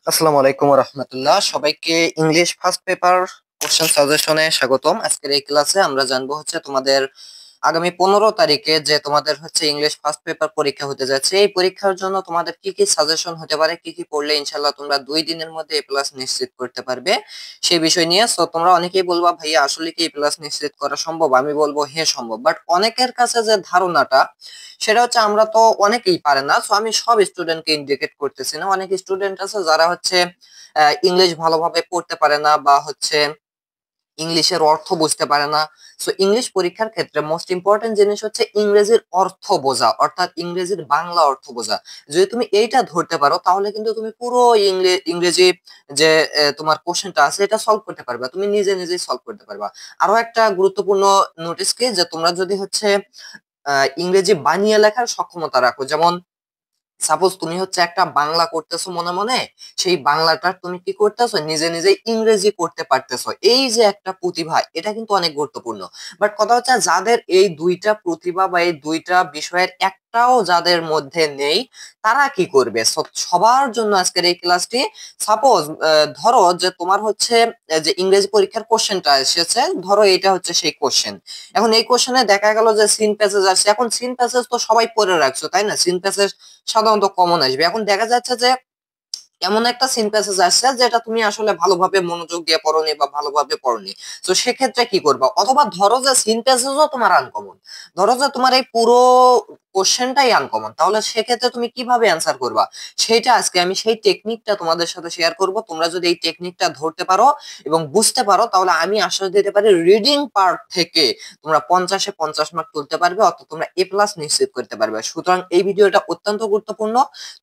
আসসালামু আলাইকুম রহমতুল্লাহ, সবাইকে ইংলিশ ফার্স্ট পেপার কোশ্চেন সাজেশনে স্বাগতম। আজকের এই ক্লাসে আমরা জানবো আগামী 15 তারিখে যে তোমাদের ইংলিশ ফার্স্ট পেপার পরীক্ষা হতে যাচ্ছে। এই পরীক্ষার জন্য তোমাদের কি কি সাজেশন হতে পারে, কি কি পড়লে ইনশাল্লাহ তোমরা 2 দিনের মধ্যে এ প্লাস নিশ্চিত করতে পারবে সেই বিষয় নিয়ে। সো তোমরা অনেকেই বলবা ভাইয়া আসলে কি এ প্লাস নিশ্চিত করা সম্ভব? আমি বলবো হ্যাঁ সম্ভব, বাট অনেকের কাছে যে ধারণাটা সেটা আমরা তো অনেকেই পারে না। সো আমি সব স্টুডেন্টকে ইন্ডিকেট করতেছি না, অনেক স্টুডেন্ট আছে যারা ইংলিশ ভালোভাবে পড়তে পারে না বা ইংলিশের অর্থ বুঝতে পারে না। সো ইংলিশ পরীক্ষার ক্ষেত্রে মোস্ট ইম্পর্টেন্ট জিনিস হচ্ছে ইংরেজির অর্থ বোঝা, অর্থাৎ ইংরেজির বাংলা অর্থ বোঝা। যদি তুমি এইটা ধরতে পারো তাহলে কিন্তু তুমি পুরো ইংরেজি যে তোমার কোশ্চেনটা আছে এটা সলভ করতে পারবে, তুমি নিজে নিজেই সলভ করতে পারবা। আরো একটা গুরুত্বপূর্ণ নোটিস কি, যে তোমরা যদি ইংরেজি বানিয়ে লেখার সক্ষমতা রাখো, যেমন সাপোজ তুমি একটা বাংলা করতেছো মনে মনে, সেই বাংলাটা তুমি কি করতেছো নিজে নিজে ইংরেজি করতে পারতেছো, এই যে একটা প্রতিভা, এটা কিন্তু অনেক গুরুত্বপূর্ণ। বাট কথা হচ্ছে যাদের এই দুইটা প্রতিভা বা এই দুইটা বিষয়ের একটাও যাদের মধ্যে নেই, তারা কি করবে? সবার জন্য আজকের এই ক্লাসটি। সাপোজ ধরো যে তোমার যে ইংরেজি পরীক্ষার কোশ্চেনটা এসেছে, ধরো এটা সেই কোশ্চেন। এখন এই কোশ্চেনে দেখা গেল যে সিন প্যাসেজ আসছে। এখন সিন প্যাসেজ তো সবাই পড়ে রাখছো, তাই না? সিন প্যাসেজ সাধারণত কমন আসবে। এখন দেখা যাচ্ছে যে এমন একটা সিন প্যাসেজ আসছে যেটা তুমি আসলে ভালোভাবে মনোযোগ দিয়ে পড়োনি বা ভালোভাবে পড়োনি। তো সেক্ষেত্রে কি করবা? অথবা ধরো যে সিন প্যাসেজও তোমার আনকমন, ধরো যে তোমার এই পুরো কোশ্চেনটাই আনকমন, তাহলে সেক্ষেত্রে তুমি কিভাবে অ্যান্সার করবা? সেটা আজকে আমি সেই টেকনিকটা তোমাদের সাথে শেয়ার করব। তোমরা যদি এই টেকনিকটা ধরতে পারো এবং বুঝতে পারো, তাহলে আমি আশ্বাস দিতে পারি রিডিং পার্ট থেকে তোমরা 50-এ 50 মার্ক তুলতে পারবে, অর্থাৎ তোমরা এ প্লাস নিশ্চিত করতে পারবে। সুতরাং এই ভিডিওটা অত্যন্ত গুরুত্বপূর্ণ।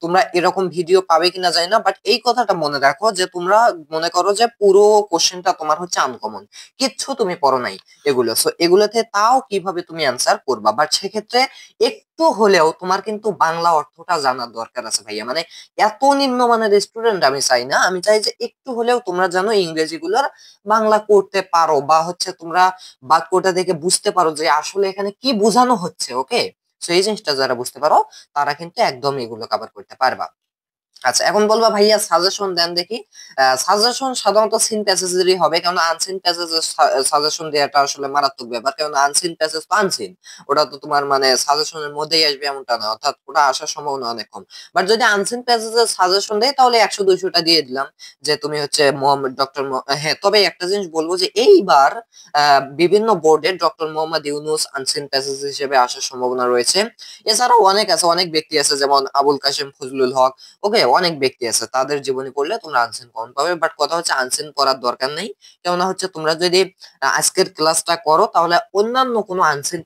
তোমরা এরকম ভিডিও পাবে কিনা জানি না, বাট এই কথাটা মনে রাখো যে তোমরা মনে করো যে পুরো কোশ্চেনটা তোমার আনকমন, কিচ্ছু তুমি পড়ো নাই এগুলো। সো এগুলোতে তাও কিভাবে তুমি অ্যান্সার করবা? বাট সেক্ষেত্রে একটু হলেও তোমার কিন্তু বাংলা অর্থটা জানার দরকার আছে ভাইয়া। মানে এত নিম্নমানের স্টুডেন্ট আমি চাই না, আমি চাই যে একটু হলেও তোমরা জানো ইংরেজি গুলোর বাংলা করতে পারো, বা তোমরা বাক্যটা দেখে বুঝতে পারো যে আসলে এখানে কি বোঝানো হচ্ছে। ওকে, তো এই জিনিসটা যারা বুঝতে পারো তারা কিন্তু একদম এগুলো কভার করতে পারবা। আচ্ছা, এখন বলবা ভাইয়া সাজেশন দেন দেখি। সাজেশন সাধারণত সিন প্যাসেজেরই হবে, কারণ আনসিন প্যাসেজের সাজেশন দেওয়াটা আসলে মারাত্মক ব্যাপার। কারণ আনসিন প্যাসেজ তো আনসিন, ওটা তো তোমার সাজেশনের মধ্যেই আসবে এমনটা না, অর্থাৎ ওটা আসার সম্ভাবনা অনেক কম। বাট যদি আনসিন প্যাসেজের সাজেশন দেয় তাহলে 100-200টা দিয়ে দিলাম, যে তুমি মোহাম্মদ ডক্টর। হ্যাঁ, তবে একটা জিনিস বলবো যে এইবার বিভিন্ন বোর্ডে doctor Mohammad Yunus unseen passage হিসেবে আসার সম্ভাবনা রয়েছে। এছাড়াও অনেক আছে, অনেক ব্যক্তি আছে, যেমন আবুল কাশেম ফজলুল হক। ওকে, অনেক ব্যক্তি আছে, তাদের জীবনী পড়লে তোমরা আনসিন কমন পাবে। বাট কথা আনসিন করার দরকার নেই। কেননা তোমরা যদি আজকের ক্লাসটা করো, তাহলে অন্যান্য কোনো আনসিন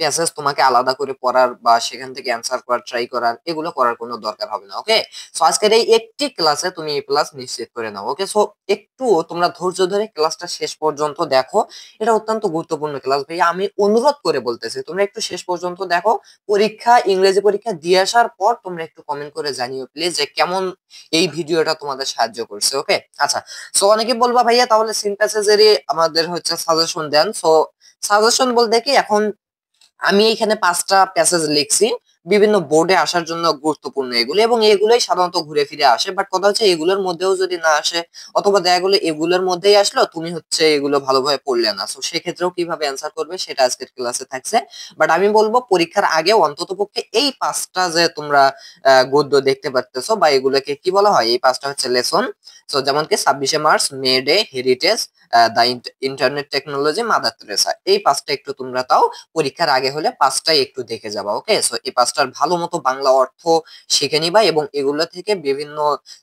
প্যাসেজ তোমাকে আলাদা করে পড়ার বা সেখান থেকে অ্যান্সার করার ট্রাই করার, এগুলো করার কোনো দরকার হবে না। ওকে, সো আজকের এই একটি ক্লাসে তুমি এই প্লাস নিশ্চিত করে নাও। ওকে, সো একটু তোমরা ধৈর্য ধরে ক্লাসটা শেষ পর্যন্ত দেখো। এটা অত্যন্ত গুরুত্বপূর্ণ ক্লাস ভাইয়া, আমি অনুরোধ করে বলতেছি তোমরা একটু শেষ পর্যন্ত দেখো। ইংরেজি পরীক্ষা দিয়ে আসার পর তোমরা একটু কমেন্ট করে জানিও প্লিজ যে কেমন এই ভিডিওটা তোমাদের সাহায্য করছে। ওকে, আচ্ছা। সো অনেকে বলবা ভাইয়া তাহলে সিনথেসিসেরই আমাদের সাজেশন দেন। সো সাজেশন বলতে কি, এখন আমি এখানে 5টা প্যাসেজ লিখছি বিভিন্ন বোর্ডে আসার জন্য গুরুত্বপূর্ণ এগুলো, এবং এগুলোই সাধারণত ঘুরে ফিরে আসে। বাট কথা এগুলোর মধ্যেও যদি না আসে, অথবা দেখা গেলো এগুলোর মধ্যেই আসলো, তুমি এগুলো ভালোভাবে পড়লে না, তো সেক্ষেত্রেও কিভাবে অ্যান্সার করবে সেটা আজকের ক্লাসে থাকছে। বাট আমি বলবো পরীক্ষার আগে অন্তত পক্ষে এই 5টা যে তোমরা গদ্য দেখতে পারতেছো, বা এগুলোকে কি বলা হয়, এই 5টা লেসন। তো যেমন কি 26শে মার্চ, মে ডে, হেরিটেজ, দা ইন্টারনেট টেকনোলজি, মাদার তেরেসা, এই 5টা একটু তোমরা তাও পরীক্ষার আগে হলে 5টাই একটু দেখে যাবা। ওকে, সো এই 5টার ভালো মতো বাংলা অর্থ শিখে নিবা, এবং এগুলো থেকে বিভিন্ন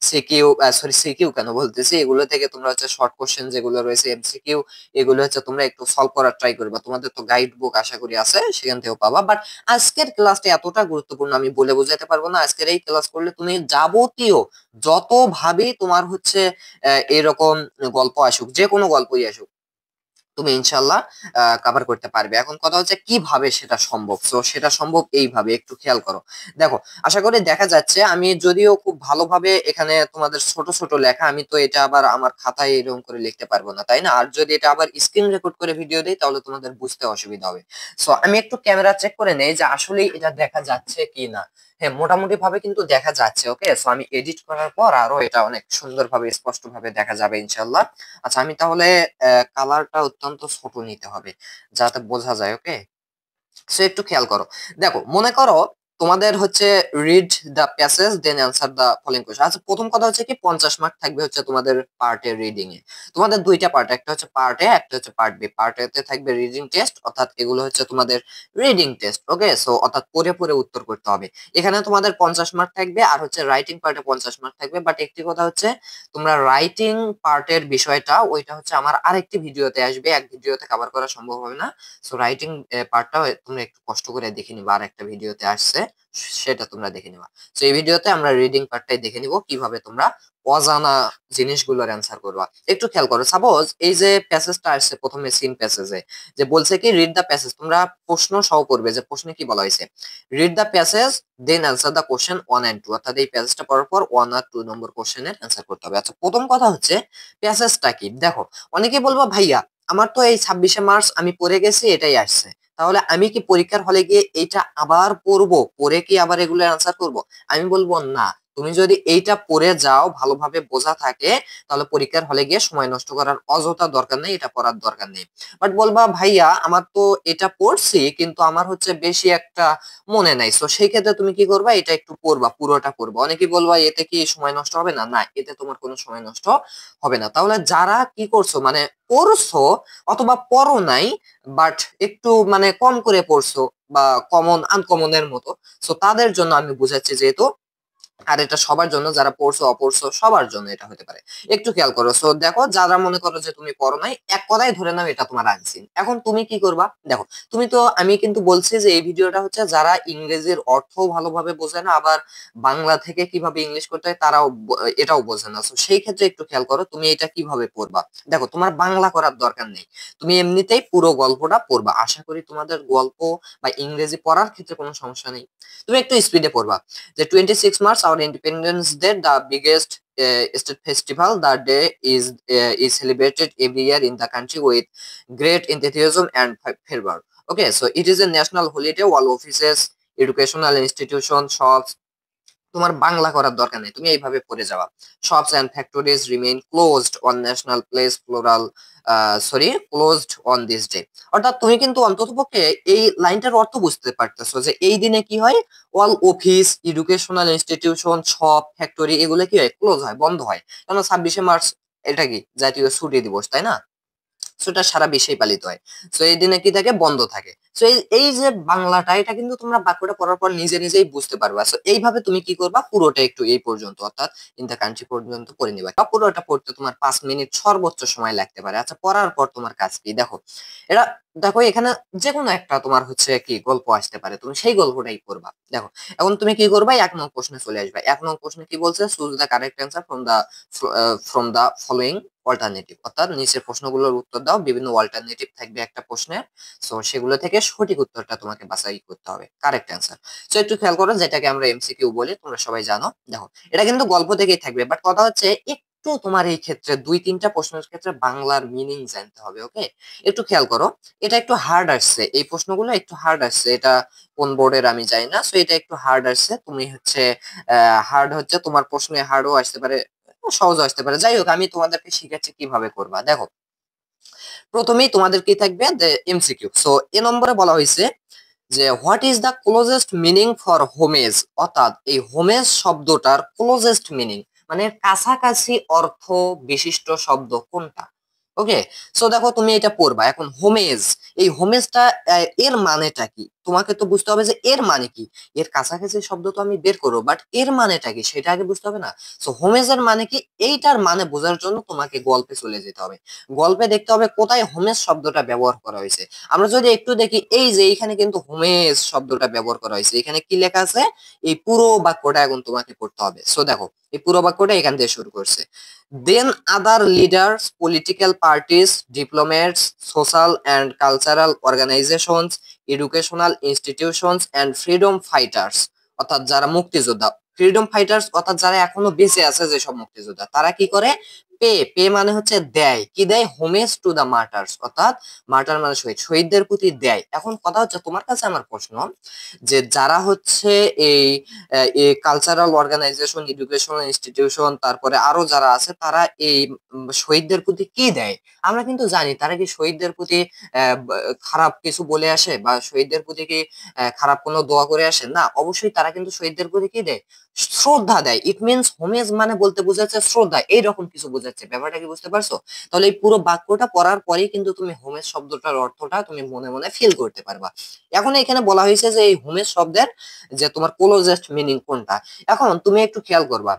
সিকিউ, সরি সিকিউ কেন বলতেছি, এগুলো থেকে তোমরা শর্ট কোশ্চেন যেগুলো রয়েছে এমসিকিউ, এগুলো তোমরা একটু সলভ করার ট্রাই করবা। তোমাদের তো গাইড বুক আশা করি আছে, সেখান থেকেও পাবা। বাট আজকের ক্লাসটা এতটা গুরুত্বপূর্ণ আমি বলে বোঝাতে পারবো না। আজকের এই ক্লাস করলে তুমি যাবতীয় যত ভাবেই তোমার এরকম গল্প আসুক, যে কোনো গল্পই আসুক, তুমি ইনশাল্লাহ কভার করতে পারবে। এখন কথা কিভাবে সেটা সম্ভব। তো সেটা সম্ভব এইভাবে, একটু খেয়াল করো। দেখো, আশা করি দেখা যাচ্ছে, আমি যদিও খুব ভালোভাবে এখানে তোমাদের ছোট ছোট লেখা, আমি তো এটা আবার আমার খাতায় এরকম করে লিখতে পারবো না, তাই না? আর যদি এটা আবার স্ক্রিন রেকর্ড করে ভিডিও দেই তাহলে তোমাদের বুঝতে অসুবিধা হবে। সো আমি একটু ক্যামেরা চেক করে নেই যে আসলে এটা দেখা যাচ্ছে কি না। হ্যাঁ, মোটামুটি ভাবে কিন্তু দেখা যাচ্ছে। ওকে, সো আমি এডিট করার পর আরো এটা অনেক সুন্দরভাবে স্পষ্টভাবে দেখা যাবে ইনশাল্লাহ। আচ্ছা, আমি তাহলে কালারটা অত্যন্ত ছোট নিতে হবে যাতে বোঝা যায়। ওকে, সে একটু খেয়াল করো। দেখো, মনে করো তোমাদের হচ্ছে read the passage then answer the following question. আচ্ছা, প্রথম কথা হচ্ছে কি 50 মার্ক থাকবে হচ্ছে তোমাদের পার্ট এ রিডিং এ। তোমাদের দুইটা পার্ট, একটা হচ্ছে পার্ট এ, একটা হচ্ছে পার্ট বি। পার্ট এ তে থাকবে রিডিং টেস্ট, অর্থাৎ এগুলো হচ্ছে তোমাদের রিডিং টেস্ট। ওকে, সো অর্থাৎ পড়ে পড়ে উত্তর করতে হবে। এখানে তোমাদের 50 মার্ক থাকবে, আর হচ্ছে রাইটিং পার্টে 50 মার্ক থাকবে। বাট একটি কথা হচ্ছে, তোমরা রাইটিং পার্টের বিষয়টা ওইটা হচ্ছে আমার আরেকটি ভিডিওতে আসবে, এক ভিডিওতে কভার করা সম্ভব হবে না। সো রাইটিং পার্টটা তোমরা একটু কষ্ট করে দেখে নিবা, আর একটা ভিডিওতে আসছে, সেটা তোমরা দেখে নিবা। তো এই ভিডিওতে আমরা রিডিং পার্টটাই দেখে নিব কিভাবে তোমরা অজানা জিনিসগুলোর অ্যান্সার করবা। একটু খেয়াল করো, সাপোজ এই যে প্যাসেজটা আসছে প্রথমে সিন প্যাসেজে, যে বলছে কি রিড দা প্যাসেজ, তোমরা প্রশ্ন সহ করবে যে প্রশ্নে কি বলা হয়েছে। Read the passage then answer the question 1 and 2, অর্থাৎ এই প্যাসেজটা পড়ার পর 1 আর 2 নম্বর কোশ্চেনের অ্যান্সার করতে হবে। আচ্ছা, প্রথম কথা হচ্ছে প্যাসেজটা কি। দেখো, অনেকে বলবো ভাইয়া আমার তো এই 26শে মার্চ আমি পড়ে গেছি, এটাই আসছে, তাহলে আমি কি পরীক্ষার হলে গিয়ে এইটা আবার পড়বো, পড়ে কি আবার এগুলো অ্যান্সার করব? আমি বলবো না, তুমি যদি এইটা পড়ে যাও, ভালোভাবে বোঝা থাকে, তাহলে পরীক্ষার হলে গিয়ে সময় নষ্ট করার অযথা দরকার নেই, এটা পড়ার দরকার নেই। বাট বলবা ভাইয়া আমার তো এটা পড়ছি কিন্তু আমার হচ্ছে বেশি একটা মনে নাই, তো সেই ক্ষেত্রে তুমি কি করবা, এটা একটু পড়বা, পুরোটা পড়বা। অনেকে বলবা এতে কি সময় নষ্ট হবে না, না এতে তোমার কোনো সময় নষ্ট হবে না। তাহলে যারা কি করছো, মানে পড়ছো অথবা পড়ো নাই, বাট একটু মানে কম করে পড়ছো বা কমন আনকমনের মতো, সো তাদের জন্য আমি বুঝাচ্ছি যেহেতু, আর এটা সবার জন্য, যারা পড়ছো অপড়ছো সবার জন্য এটা হতে পারে। একটু খেয়াল করো। সো দেখো, যারা মনে করো যে তুমি পড়ো নাই, এক কথায় ধরে নাও এটা তোমার আনসিন। এখন তুমি কি করবা, দেখো তুমি তো, আমি কিন্তু বলছি যে এই ভিডিওটা হচ্ছে যারা ইংরেজির অর্থ ভালোভাবে বোঝে না, আবার বাংলা থেকে কিভাবে ইংলিশ করতে হয় তারাও এটাও বোঝে না। সো সেই ক্ষেত্রে একটু খেয়াল করো তুমি এটা কিভাবে পড়বা। দেখো, তোমার বাংলা করার দরকার নেই, তুমি এমনিতেই পুরো গল্পটা পড়বা। আশা করি তোমাদের গল্প বা ইংরেজি পড়ার ক্ষেত্রে কোনো সমস্যা নেই। তুমি একটু স্পিডে পড়বা। The 26 March, our Independence Day, the biggest state festival. The day is celebrated every year in the country with great enthusiasm and fervor. Okay, so it is a national holiday. All offices, educational institutions, shops, তোমার বাংলা করার দরকার নেই, তুমি এইভাবে পড়ে যাওয়া। Shops and factories remain closed on national place floral, closed on this day. অর্থাৎ তুমি কিন্তু অন্ততপক্ষে এই লাইনটার অর্থ বুঝতে পারতেছো যে এই দিনে কি হয়, all office, educational institution, shop, factory এগুলো কি হয়, ক্লোজ হয়, বন্ধ হয়। কারণ 26শে মার্চ এটা কি জাতীয় ছুটি দিবস, তাই না? সো এটা সারা বিশ্বেই পালিত হয়। সো এই দিনে কি থাকে, বন্ধ থাকে। সো এই এই যে বাংলাটা, এটা কিন্তু তোমরা বাক্যটা পড়ার পর নিজে নিজেই বুঝতে পারবা। সো এইভাবে তুমি কি করবা, পুরোটা একটু এই পর্যন্ত অর্থাৎ ইন দা কান্ট্রি পর্যন্ত পড়ে নিবা, বা পুরোটা পড়তে তোমার 5 মিনিট সর্বোচ্চ সময় লাগতে পারে। আচ্ছা, পড়ার পর তোমার কাজ কি, দেখো এটা, দেখো এখানে যে কোনো একটা তোমার হচ্ছে কি গল্প আসতে পারে, তুমি সেই গল্পটাই পড়বা। দেখো, এখন তুমি কি করবা, 1 নং প্রশ্নে চলে আসবে। 1 নং প্রশ্নে কি বলছে, choose the correct answer from the following alternative, অর্থাৎ নিচের প্রশ্নগুলোর উত্তর দাও, বিভিন্ন অল্টারনেটিভ থাকবে একটা প্রশ্নে। সো সেগুলো থেকে সঠিক উত্তরটা তোমাকে বাছাই করতে হবে, কারেক্ট অ্যান্সার। সো একটু খেয়াল করো, যেটাকে আমরা এমসিকিউ বলি, তোমরা সবাই জানো। দেখো, এটা কিন্তু গল্প থেকেই থাকবে, বাট কথা হচ্ছে একটু তোমার এই ক্ষেত্রে 2-3টা প্রশ্নের ক্ষেত্রে বাংলার মিনিং জানতে হবে। ওকে, একটু খেয়াল করো, এটা একটু হার্ড আসছে, এই প্রশ্নগুলো একটু হার্ড আসছে, এটা কোন বোর্ডের আমি জানি না। সো এটা একটু হার্ড আসছে, তুমি হচ্ছে হার্ড হচ্ছে তোমার প্রশ্নে হার্ডও আসতে পারে, সহজ আসতে পারে। যাই হোক, আমি তোমাদেরকে শিখাচ্ছি কিভাবে করবা। দেখো, প্রথমেই তোমাদের কি থাকবে, এমসিকিউ। সো এ নম্বরে বলা হয়েছে যে what is the closest meaning for homage, অর্থাৎ এই হোমেজ শব্দটার ক্লোজেস্ট মিনিং মানে কাছাকাছি অর্থ বিশিষ্ট শব্দ কোনটা। ওকে, সো দেখো তুমি এটা পড়বা। এখন হোমেজ, এই হোমেজটা এর মানেটা কি, তোমাকে তো বুঝতে হবে যে এর মানে কি। এর কাছাকাছি শব্দ তো আমি বের করবো, বাট এর মানেটা কি সেটা আগে বুঝতে হবে না। সো হোমেজের মানে কি, এইটার মানে বোঝার জন্য তোমাকে গল্পে চলে যেতে হবে, গল্পে দেখতে হবে কোথায় হোমেজ শব্দটা ব্যবহার করা হয়েছে। আমরা যদি একটু দেখি, এই যে এইখানে কিন্তু হোমেজ শব্দটা ব্যবহার করা হয়েছে, এখানে কি লেখা আছে, এই পুরো বাক্যটা এখন তোমাকে পড়তে হবে। সো দেখো, এই পুরো বাক্যটা এখান থেকে শুরু করছে, then other leaders, political parties, diplomats, social and cultural organisations, educational institutions and freedom fighters, অর্থাৎ যারা মুক্তিযোদ্ধা, ফ্রিডম ফাইটার্স অর্থাৎ যারা এখনো বেঁচে আছে, যেসব মুক্তিযোদ্ধা তারা কি করে, পে পে মানে হচ্ছে দেয়, কি দেয়? হোমেজ টু দা মার্টার্স, অর্থাৎ মার্টার মানে শহীদ, শহীদদের প্রতি দেয়। এখন কথা হচ্ছে তোমার কাছে আমার প্রশ্ন, যে যারা হচ্ছে এই কালচারাল অর্গানাইজেশন, এডুকেশনাল ইনস্টিটিউশন, তারপরে আরো যারা আছে, তারা এই শহীদদের প্রতি কি দেয়? আমরা কিন্তু জানি তারা কি শহীদদের প্রতি খারাপ কিছু বলে আসে, বা শহীদদের প্রতি কি খারাপ কোনো দোয়া করে আসে? না, অবশ্যই তারা কিন্তু শহীদদের প্রতি কি দেয়? শ্রদ্ধা দেয়। ইট মিনস হোমেজ মানে বলতে বোঝাচ্ছে শ্রদ্ধা, এইরকম কিছু বোঝাচ্ছে। ব্যাপারটা কি বুঝতে পারছো? তাহলে এই পুরো বাক্যটা পড়ার পরেই কিন্তু তুমি হোমেজ শব্দটার অর্থটা তুমি মনে মনে ফিল করতে পারবা। এখন এখানে বলা হয়েছে যে এই হোমেজ শব্দের যে তোমার ক্লোজেস্ট মিনিং কোনটা। এখন তুমি একটু খেয়াল করবা,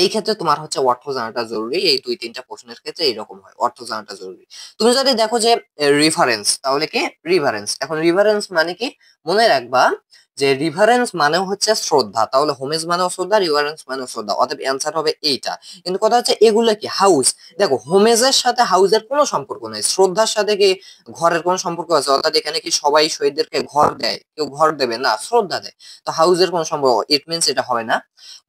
এই ক্ষেত্রে তোমার হচ্ছে অর্থ জানাটা জরুরি। এই দুই তিনটা প্রশ্নের ক্ষেত্রে এইরকম হয়, অর্থ জানাটা জরুরি। তুমি যদি দেখো যে রিফারেন্স, তাহলে কি রিভারেন্স? এখন রিভারেন্স মানে কি? মনে রাখবা যে রিভারেন্স মানে হচ্ছে শ্রদ্ধা, তাহলে হোমেজ মানেও শ্রদ্ধা, রিভারেন্স মানেও শ্রদ্ধা, অতএব অ্যান্সার হবে এইটা। কিন্তু কথা হচ্ছে এগুলো কি হাউস? দেখো, হোমেজের সাথে হাউসের কোনো সম্পর্ক নেই, শ্রদ্ধার সাথে কি ঘরের কোনো সম্পর্ক আছে? অর্থাৎ এখানে কি সবাই শহীদদেরকে ঘর দেয়? কেউ ঘর দেবে না, শ্রদ্ধা দেয়। তো হাউসের কোনো সম্পর্ক, ইট মিনস এটা হয় না।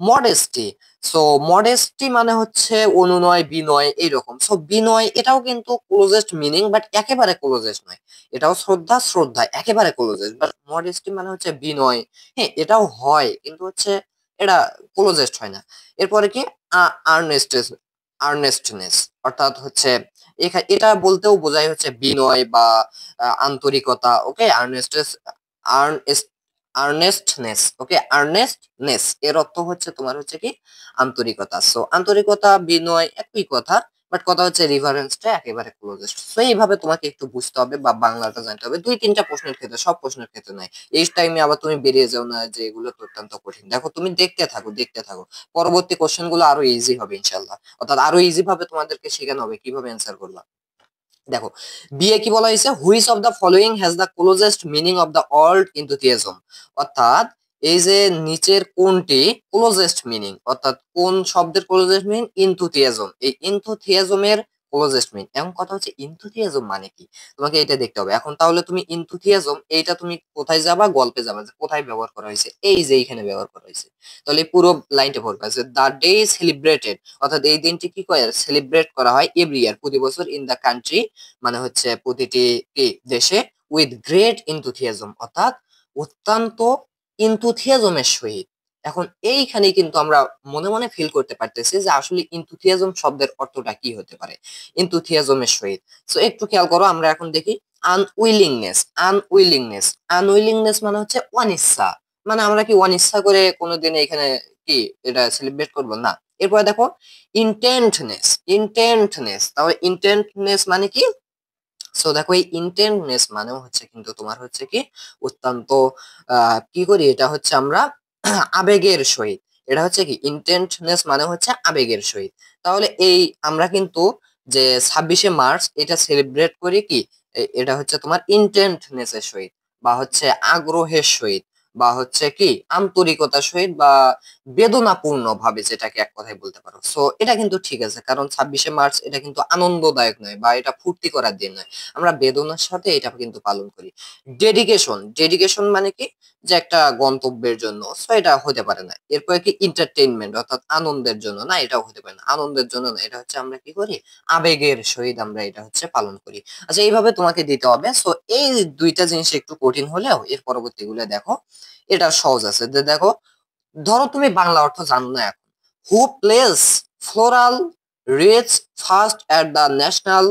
মডেস্টি, সো মডেস্টি মানে হচ্ছে অনুনয়, বিনয়, এইরকম। সো বিনয় এটাও কিন্তু ক্লোজেস্ট মিনিং, বাট একেবারে ক্লোজেস্ট নয়। এটাও শ্রদ্ধা, শ্রদ্ধা একেবারে ক্লোজেস্ট, বাট মডেস্টি মানে হচ্ছে বিনয়। হ্যাঁ, এটাও হয়, কিন্তু হচ্ছে এটা ক্লোজেস্ট হয় না। এরপরে কি? আর্নেস্টেস, আর্নেস্টনেস, অর্থাৎ হচ্ছে এটা বলতেও বোঝায় হচ্ছে বিনয় বা আন্তরিকতা। ওকে, আর্নেস্টেস, আর্নেস্টনেস। ওকে, আর্নেস্টনেস এর অর্থ হচ্ছে তোমার হচ্ছে কি আন্তরিকতা। সো আন্তরিকতা, বিনয় একই কথা, বাট কথা হচ্ছে রিফারেন্সটা একেবারে ক্লোজেস্ট। সো এইভাবে তোমাকে একটু বুঝতে হবে বা বাংলাটা জানতে হবে, দুই তিনটা প্রশ্নের ক্ষেত্রে, সব প্রশ্নের ক্ষেত্রে নাই। এই টাইমে আবার তুমি বেরিয়ে যাও না যে এগুলো তো অত্যন্ত কঠিন। দেখো, তুমি দেখতে থাকো, দেখতে থাকো, পরবর্তী কোশ্চেন গুলো আরো ইজি হবে ইনশাল্লাহ, অর্থাৎ আরো ইজি ভাবে তোমাদেরকে শেখানো হবে কিভাবে অ্যান্সার করবা। দেখো, বিয়ে কি বলা হয়েছে? Which of the following has the closest meaning of the word enthusiasm, অর্থাৎ এই যে নিচের কোনটি ক্লোজেস্ট মিনিং, অর্থাৎ কোন শব্দের ক্লোজেস্ট মিনিং? ইনথুথিয়াজম। এই ইনথুথিয়াজমের ক্লোজেস্ট মিনিং। এখন কথা হচ্ছে ইনথুথিয়াজম মানে কি, তোমাকে এটা দেখতে হবে। এখন তাহলে তুমি ইনথুথিয়াজম এইটা তুমি কোথায় যাবা? গল্পে যাবা, যে কোথায় ব্যবহার করা হয়েছে, এই যে এইখানে ব্যবহার করা হয়েছে। তাহলে এই পুরো লাইনটা পড়বা যে দ্য ডে সেলিব্রেটেড, অর্থাৎ এই দিনটি কি করে সেলিব্রেট করা হয়? এভরি ইয়ার, প্রতি বছর, ইন দ্য কান্ট্রি মানে হচ্ছে প্রতিটি কি দেশে, উইথ গ্রেট ইনথুথিয়াজম, অর্থাৎ অত্যন্ত ইনথুথিয়াজমের সহিত। এখন এইখানে কিন্তু আমরা মনে মনে ফিল করতে পারতেছি যে আসলে ইনথুথিয়াজম শব্দের অর্থটা কি হতে পারে, ইনথুথিয়াজমের সহিত। সো একটু খেয়াল করো, আমরা এখন দেখি আনউইলিংনেস। আনউইলিংনেস, আনউইলিংনেস মানে হচ্ছে অনিচ্ছা। মানে আমরা কি অনিচ্ছা করে কোনোদিন এখানে কি এটা সেলিব্রেট করবো? না। এরপরে দেখো ইন্টেন্টনেস, ইন্টেন্টনেস, তাহলে ইন্টেন্টনেস মানে কি? সো দেখো, এই ইন্টেন্টনেস মানেও হচ্ছে কিন্তু তোমার হচ্ছে কি অত্যন্ত কি করি, এটা হচ্ছে আমরা আবেগের সহিত। এটা হচ্ছে কি ইন্টেন্টনেস মানে হচ্ছে আবেগের সহিত। তাহলে এই আমরা কিন্তু যে 26শে মার্চ এটা সেলিব্রেট করি কি এটা হচ্ছে তোমার ইন্টেন্টনেস এর সহিত, বা হচ্ছে আগ্রহের সহিত, বা হচ্ছে কি আন্তরিকতার সহিত, বা বেদনাপূর্ণ ভাবে, যেটাকে এক কথায় বলতে পারো। সো এটা কিন্তু ঠিক আছে, কারণ 26শে মার্চ এটা কিন্তু আনন্দদায়ক নয়, বা এটা ফুর্তি করার দিন নয়, আমরা বেদনার সাথে এটা কিন্তু পালন করি। ডেডিকেশন, ডেডিকেশন মানে কি? যে একটা গন্তব্যের জন্য, সো এটা হতে পারে না। এরপরে কি এন্টারটেইনমেন্ট, অর্থাৎ আনন্দের জন্য, না এটাও হতে পারে না, আনন্দের জন্য না, এটা হচ্ছে আমরা কি করি আবেগের সহিত আমরা এটা হচ্ছে পালন করি। আচ্ছা, এইভাবে তোমাকে দিতে হবে। সো এই দুইটা জিনিস একটু কঠিন হলেও এর পরবর্তী গুলো দেখো এটা সহজ আছে। দেখো, ধরো তুমি বাংলা অর্থ জানো না এখন। Who place floral wreath first at the national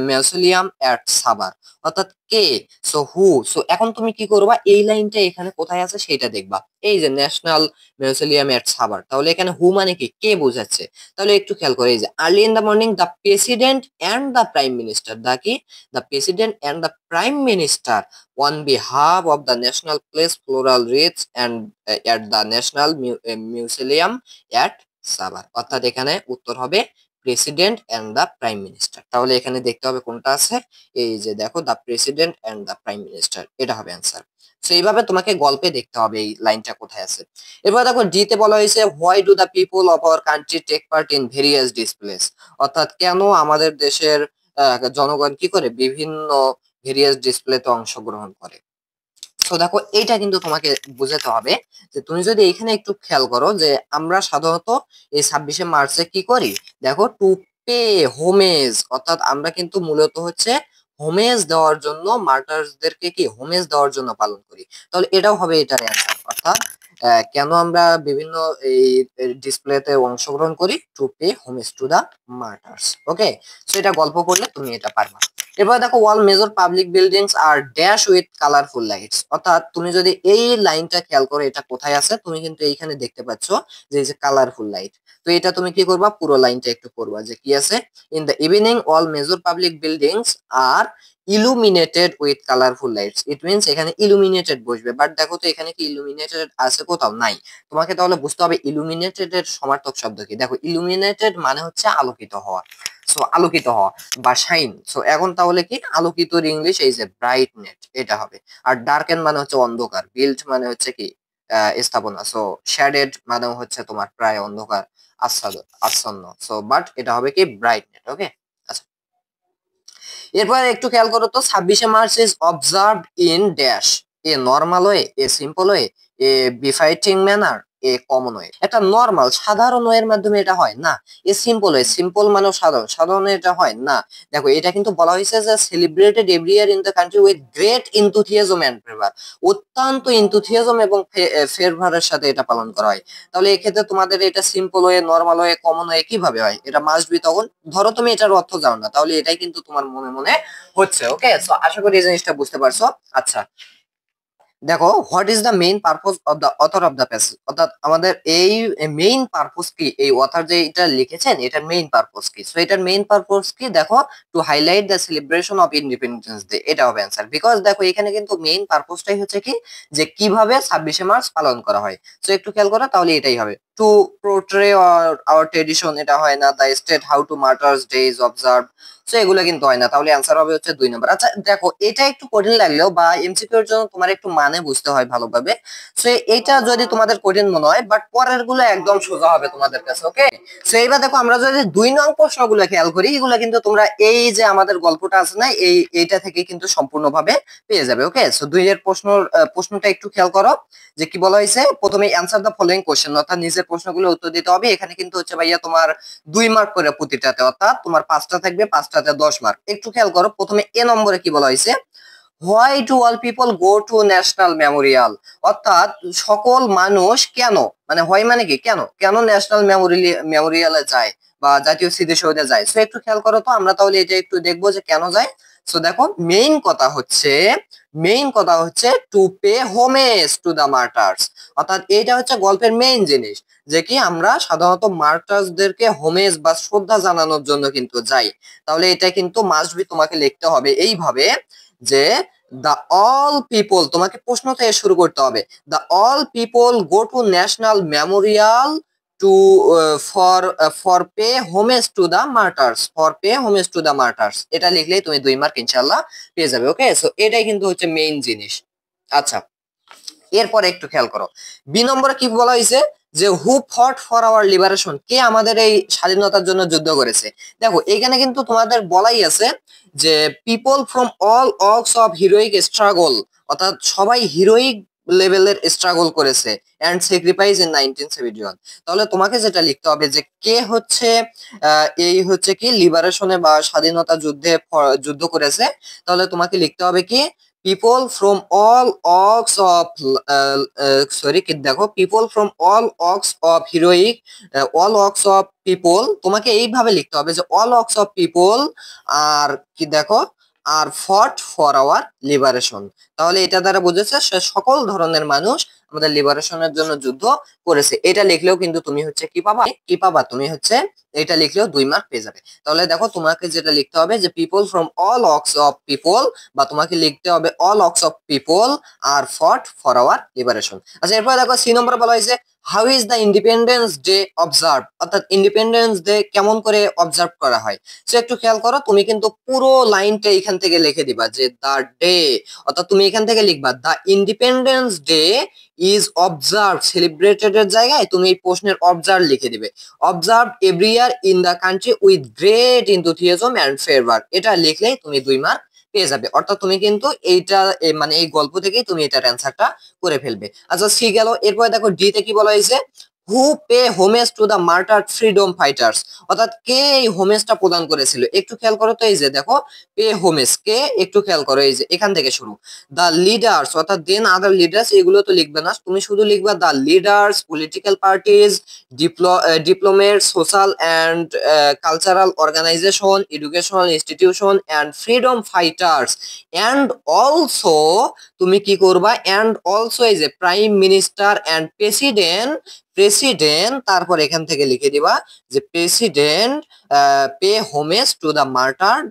museum at Savar, অর্থাৎ কে? সো হু। সো এখন তুমি কি করবা, এই লাইনটা এখানে কোথায় আছে সেটা দেখবা। এই যে ন্যাশনাল মিউজিয়াম এট সাভার, তাহলে এখানে হু মানে কি? কে বোঝাচ্ছে। তাহলে একটু খেয়াল করে, এই যে early in the morning the president and the prime minister, the কি the president and the prime minister on behalf of the national place floral wreaths and at the national museum at Savar, অর্থাৎ এখানে উত্তর হবে president and the prime minister. তাহলে এখানে দেখতে হবে কোনটা আছে, এই যে দেখো the president and the prime minister, এটা হবে অ্যান্সার। তো এইভাবে তোমাকে গল্পে দেখতে হবে এই লাইনটা কোথায় আছে। এবার দেখো ডিতে বলা হয়েছে why do the people of our country take part in various displace, অর্থাৎ কেন আমাদের দেশের জনগণ কি করে বিভিন্ন ভেরিয়াস ডিসপ্লেতে অংশগ্রহণ করে। সো দেখো এইটা কিন্তু তোমাকে বুঝাতে হবে যে তুমি যদি এখানে একটু খেয়াল করো যে আমরা সাধারণত এই 26শে মার্চে কি করি, দেখো টু পে হোমেজ, অর্থাৎ আমরা কিন্তু মূলত হচ্ছে হোমেজ দেওয়ার জন্য, মার্টার্সদেরকে কি হোমেজ দেওয়ার জন্য পালন করি। তাহলে এটাও হবে এটার অ্যান্সার, অর্থাৎ কেন আমরা বিভিন্ন এই ডিসপ্লেতে অংশগ্রহণ করি, to pay homage to the martyrs. Okay, so এটা গল্প করলে তুমি এটা পারবা। এবার দেখো all major public buildings are dash with colourful lights, অর্থাৎ তুমি যদি এই লাইনটা খেয়াল করো এটা কোথায় আছে, তুমি কিন্তু এইখানে দেখতে পাচ্ছ যে এই যে কালারফুল লাইট। তো এটা তুমি কি করবা, পুরো লাইনটা একটু পড়বা যে কি আছে, in the evening all major public buildings are illuminated with colourful lights. It means এখানে ইলুমিনেটেড বসবে, বাট দেখো তো এখানে কি ইলুমিনেটেড আছে, কোথাও নাই। তোমাকে তাহলে বুঝতে হবে ইলুমিনেটেড এর সমার্থক শব্দ কি। দেখো ইলুমিনেটেড মানে হচ্ছে আলোকিত হওয়া, সো আলোকিত হওয়া বা শাইন। সো এখন তাহলে কি আলোকিতর ইংলিশ এই যে ব্রাইটনেট, এটা হবে। আর ডার্কেন মানে হচ্ছে অন্ধকার, বিল্ড মানে হচ্ছে কি স্থাপনা, সো শ্যাডেড মানে হচ্ছে তোমার প্রায় অন্ধকার, আচ্ছন্ন। সো বাট এটা হবে কি ব্রাইটনেট। ওকে, আচ্ছা এরপর একটু খেয়াল করো তো, 26শে March is observed in dash, a normal way, a simple way, a befitting manner, a common way. একটা নর্মাল সাধারণ ওয়ের মাধ্যমে এটা হয় না, এ সিম্পল ওয়ে, সিম্পল মানে সাধারণ, সাধারণ এটা হয় না। দেখো এটা কিন্তু বলা হয়েছে যে celebrated every year in the country with great enthusiasm and fervour, অত্যন্ত ইনথুথিয়াজম এবং ফেভারের সাথে এটা পালন করা হয়। তাহলে এক্ষেত্রে তোমাদের এটা simple way, normal way, common way কিভাবে হয়, এটা মাস্ট বি। তখন ধরো তুমি এটার অর্থ জানো না, তাহলে এটাই কিন্তু তোমার মনে মনে হচ্ছে। ওকে, সো আশা করি এই জিনিসটা বুঝতে পারছো। আচ্ছা দেখো, what is the main purpose of the author of the passage, অর্থাৎ আমাদের এই মেইন পারপোজ কি, এই অথর যে এটা লিখেছেন এটার মেইন পারপোজ কি। সো এটার মেইন পারপোজ কি, দেখো to highlight the celebration of independence day, এটা হবে অ্যান্সার। বিকজ দেখো এখানে কিন্তু মেইন পারপোজটাই হচ্ছে কি, যে কিভাবে 26শে মার্চ পালন করা হয়। সো একটু খেয়াল করো তাহলে এটাই হবে। টু পোর্ট্রে আওয়ার ট্রেডিশন, এটা হয় না। The state how to martyrs day is observe, so এগুলো কিন্তু হয় না। তাহলে অ্যান্সার হবে হচ্ছে 2 নম্বর। আচ্ছা দেখো এটা একটু কঠিন লাগলেও বা এমসিকিউ এর জন্য তোমার একটু মানে বুঝতে হয় ভালোভাবে। সো এইটা যদি তোমাদের কঠিন মনে হয়, বাট পরের গুলো একদম সোজা হবে তোমাদের কাছে। ওকে, সো এইবার দেখো আমরা যদি 2 নং প্রশ্নগুলো খেয়াল করি, এগুলো কিন্তু তোমরা এই যে আমাদের গল্পটা আছে না, এইটা থেকে কিন্তু সম্পূর্ণভাবে পেয়ে যাবে। ওকে, সো 2 এর প্রশ্নটা একটু খেয়াল করো যে কি বলা হয়েছে। প্রথমে অ্যান্সার দ্য ফলোইং কোশ্চেন, অর্থাৎ নিজের প্রশ্নগুলো উত্তর দিতে হবে। এখানে কিন্তু হচ্ছে ভাইয়া তোমার 2 মার্ক করে প্রতিটাতে, অর্থাৎ তোমার 5টা থাকবে, 5টাতে 10 মার্ক। একটু খেয়াল করো প্রথমে এ নম্বরে কি বলা হয়েছে, why do all people go to national Memorial, অর্থাৎ সকল মানুষ কেন, মানে হয় মানে কি কেন, কেন ন্যাশনাল মেমোরিয়ালে যায় বা জাতীয় স্মৃতিসৌধে যায়। সো একটু খেয়াল করো তো, আমরা তাহলে এটা একটু দেখবো যে কেন যায়। সো দেখো মেইন কথা হচ্ছে to pay homage to the martyrs, অর্থাৎ এইটা হচ্ছে গল্পের মেইন জিনিস, যে কি আমরা সাধারণত মার্টার্সদেরকে হোমেজ বা শ্রদ্ধা জানানোর জন্য কিন্তু যাই। তাহলে এটা কিন্তু মাস্ট বি তোমাকে লিখতে হবে এইভাবে যে দ্য অল পিপল, তোমাকে প্রশ্ন থেকে শুরু করতে হবে, the all people go to national memorial to for pay homage to the martyrs, for pay homage to the martyrs, এটা লিখলেই তুমি 2 মার্ক ইনশাল্লাহ পেয়ে যাবে। ওকে, সো এটাই কিন্তু হচ্ছে মেইন জিনিস। আচ্ছা এরপরে একটু খেয়াল করো, বি নম্বরে কি বলা হয়েছে যে হু ফট ফর আওয়ার লিবারেশন, কে আমাদের এই স্বাধীনতার জন্য যুদ্ধ করেছে। দেখো এখানে কিন্তু তোমাদের বলাই আছে যে people from all works of heroic struggle, অর্থাৎ সবাই হিরোইক লেভেলের স্ট্রাগল করেছে এন্ড স্যাক্রিফাইস ইন 1971। তাহলে তোমাকে যেটা লিখতে হবে যে কে হচ্ছে এই হচ্ছে কি লিবারেশনে বা স্বাধীনতা যুদ্ধে যুদ্ধ করেছে। তাহলে তোমাকে লিখতে হবে কি people from all works of sorry কি দেখো people from all works of heroic, all works of people, তোমাকে এইভাবে লিখতে হবে যে অল ওয়ার্কস অফ পিপল আর কি দেখো আর ফট ফর আওয়ার লিবারেশন। তাহলে এটা দ্বারা বুঝেছে সে সকল ধরনের মানুষ আমাদের লিবারেশনের জন্য যুদ্ধ করেছে। এটা লিখলেও কিন্তু তুমি হচ্ছে কি পাবা তুমি হচ্ছে এটা লিখলেও 2 মার্ক পেয়ে যাবে। তাহলে দেখো তোমাকে যেটা লিখতে হবে যে people from all works of people, বা তোমাকে লিখতে হবে all works of people are fought for our liberation. আচ্ছা এরপর দেখো সি নম্বরে বলা হয়েছে how is the independence day observe, অর্থাৎ ইন্ডিপেন্ডেন্স ডে কেমন করে অবজার্ভ করা হয়। সো একটু খেয়াল করো, তুমি কিন্তু পুরো লাইনটা এখান থেকে লিখে দিবা যে দা ডে, অর্থাৎ তুমি এখান থেকে লিখবা the independence day is observe, celebrated এর জায়গায় তুমি এই প্রশ্নের অবজার্ভ লিখে দিবে, observe every year in the country with great enthusiasm and fervour, এটা লিখলেই তুমি 2 মার্ক পেয়ে যাবে। অর্থাৎ তুমি কিন্তু এইটা মানে এই গল্প থেকেই তুমি এটার অ্যান্সারটা করে ফেলবে। আচ্ছা সি গেল। এরপরে দেখো ডি তে কি বলা হয়েছে, who pay homage to the martyred freedom fighters, অর্থাৎ কে এই হোমেজটা প্রদান করেছিল। একটু খেয়াল করো তো, এই যে দেখো পে হোমেজ কে, একটু খেয়াল করো এই যে এখান থেকে শুরু, দা লিডার্স অর্থাৎ দেন আদার লিডার্স, এগুলো তো লিখবে না, তুমি শুধু লিখবা the leaders, political parties, diplomat, social and cultural organisation, educational institution and freedom fighters and also, তুমি কি করবা, অ্যান্ড অলসো এই যে prime minister and president, president তারপর এখান থেকে লিখে দিবা যে president pay homage to the martyred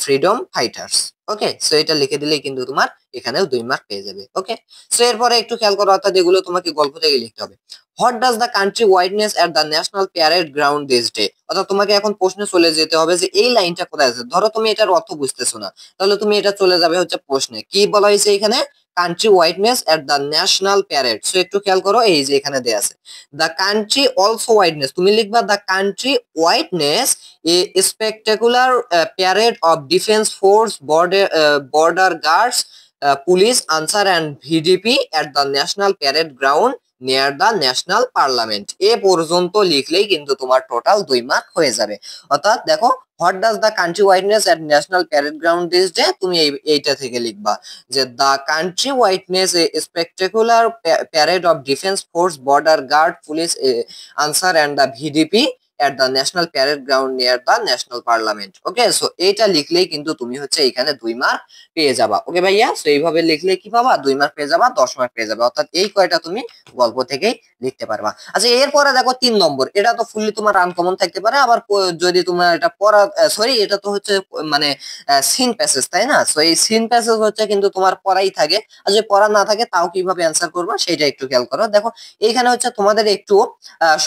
freedom fighters. Okay, so এটা লিখে দিলেই কিন্তু তোমার এখানেও 2 মার্ক পেয়ে যাবে। ওকে, সো এরপরে একটু খেয়াল করো, অর্থাৎ এগুলো তোমাকে গল্প থেকে লিখতে হবে। What does the country witness at the national parade ground this day, অর্থাৎ তোমাকে এখন প্রশ্নে চলে যেতে হবে যে এই লাইনটা কোথায় আছে। ধরো তুমি এটার অর্থ বুঝতেছো না, তাহলে তুমি এটা চলে যাবে হচ্ছে প্রশ্নে, কি বলা হয়েছে এখানে, country witness at the national parade. So একটু খেয়াল করো, এই যে এখানে দেয়া আছে দ্য কান্ট্রি অলসো ওয়াইডনেস, তুমি লিখবা the country witness a spectacular parade of defence force, border guards, police, Ansar and VDP at the national parade ground near the national parliament. এ পর্যন্ত লিখলেই কিন্তু তোমার টোটাল 2 মার্ক হয়ে যাবে। অর্থাৎ দেখো, what does the country witness at national parade ground this day, তুমি এইটা থেকে লিখবা যে the country witness a spectacular parade of defence force, border guard, police, Ansar and the VDP at the national parade ground near the national parliament. Okay, so এইটা লিখলেই কিন্তু তুমি হচ্ছে এখানে 2 মার্ক পেয়ে যাবা। ওকে ভাইয়া, সো এইভাবে লিখলে কি পাবা, 2 মার্ক পেয়ে যাবা, 10 মার্ক পেয়ে যাবে। অর্থাৎ এই কয়টা তুমি গল্প থেকেই লিখতে পারবা। আচ্ছা এরপরে দেখো 3 নম্বর, এটা তো ফুললি তোমার আনকমন থাকতে পারে, আবার যদি তোমার এটা পড়া, সরি এটা তো হচ্ছে মানে সিন প্যাসেজ, তাই না? সো এই সিন প্যাসেজ হচ্ছে কিন্তু তোমার পড়াই থাকে, আর যদি পড়া না থাকে তাও কিভাবে অ্যান্সার করবা সেটা একটু খেয়াল করো। দেখো এইখানে হচ্ছে তোমাদের একটু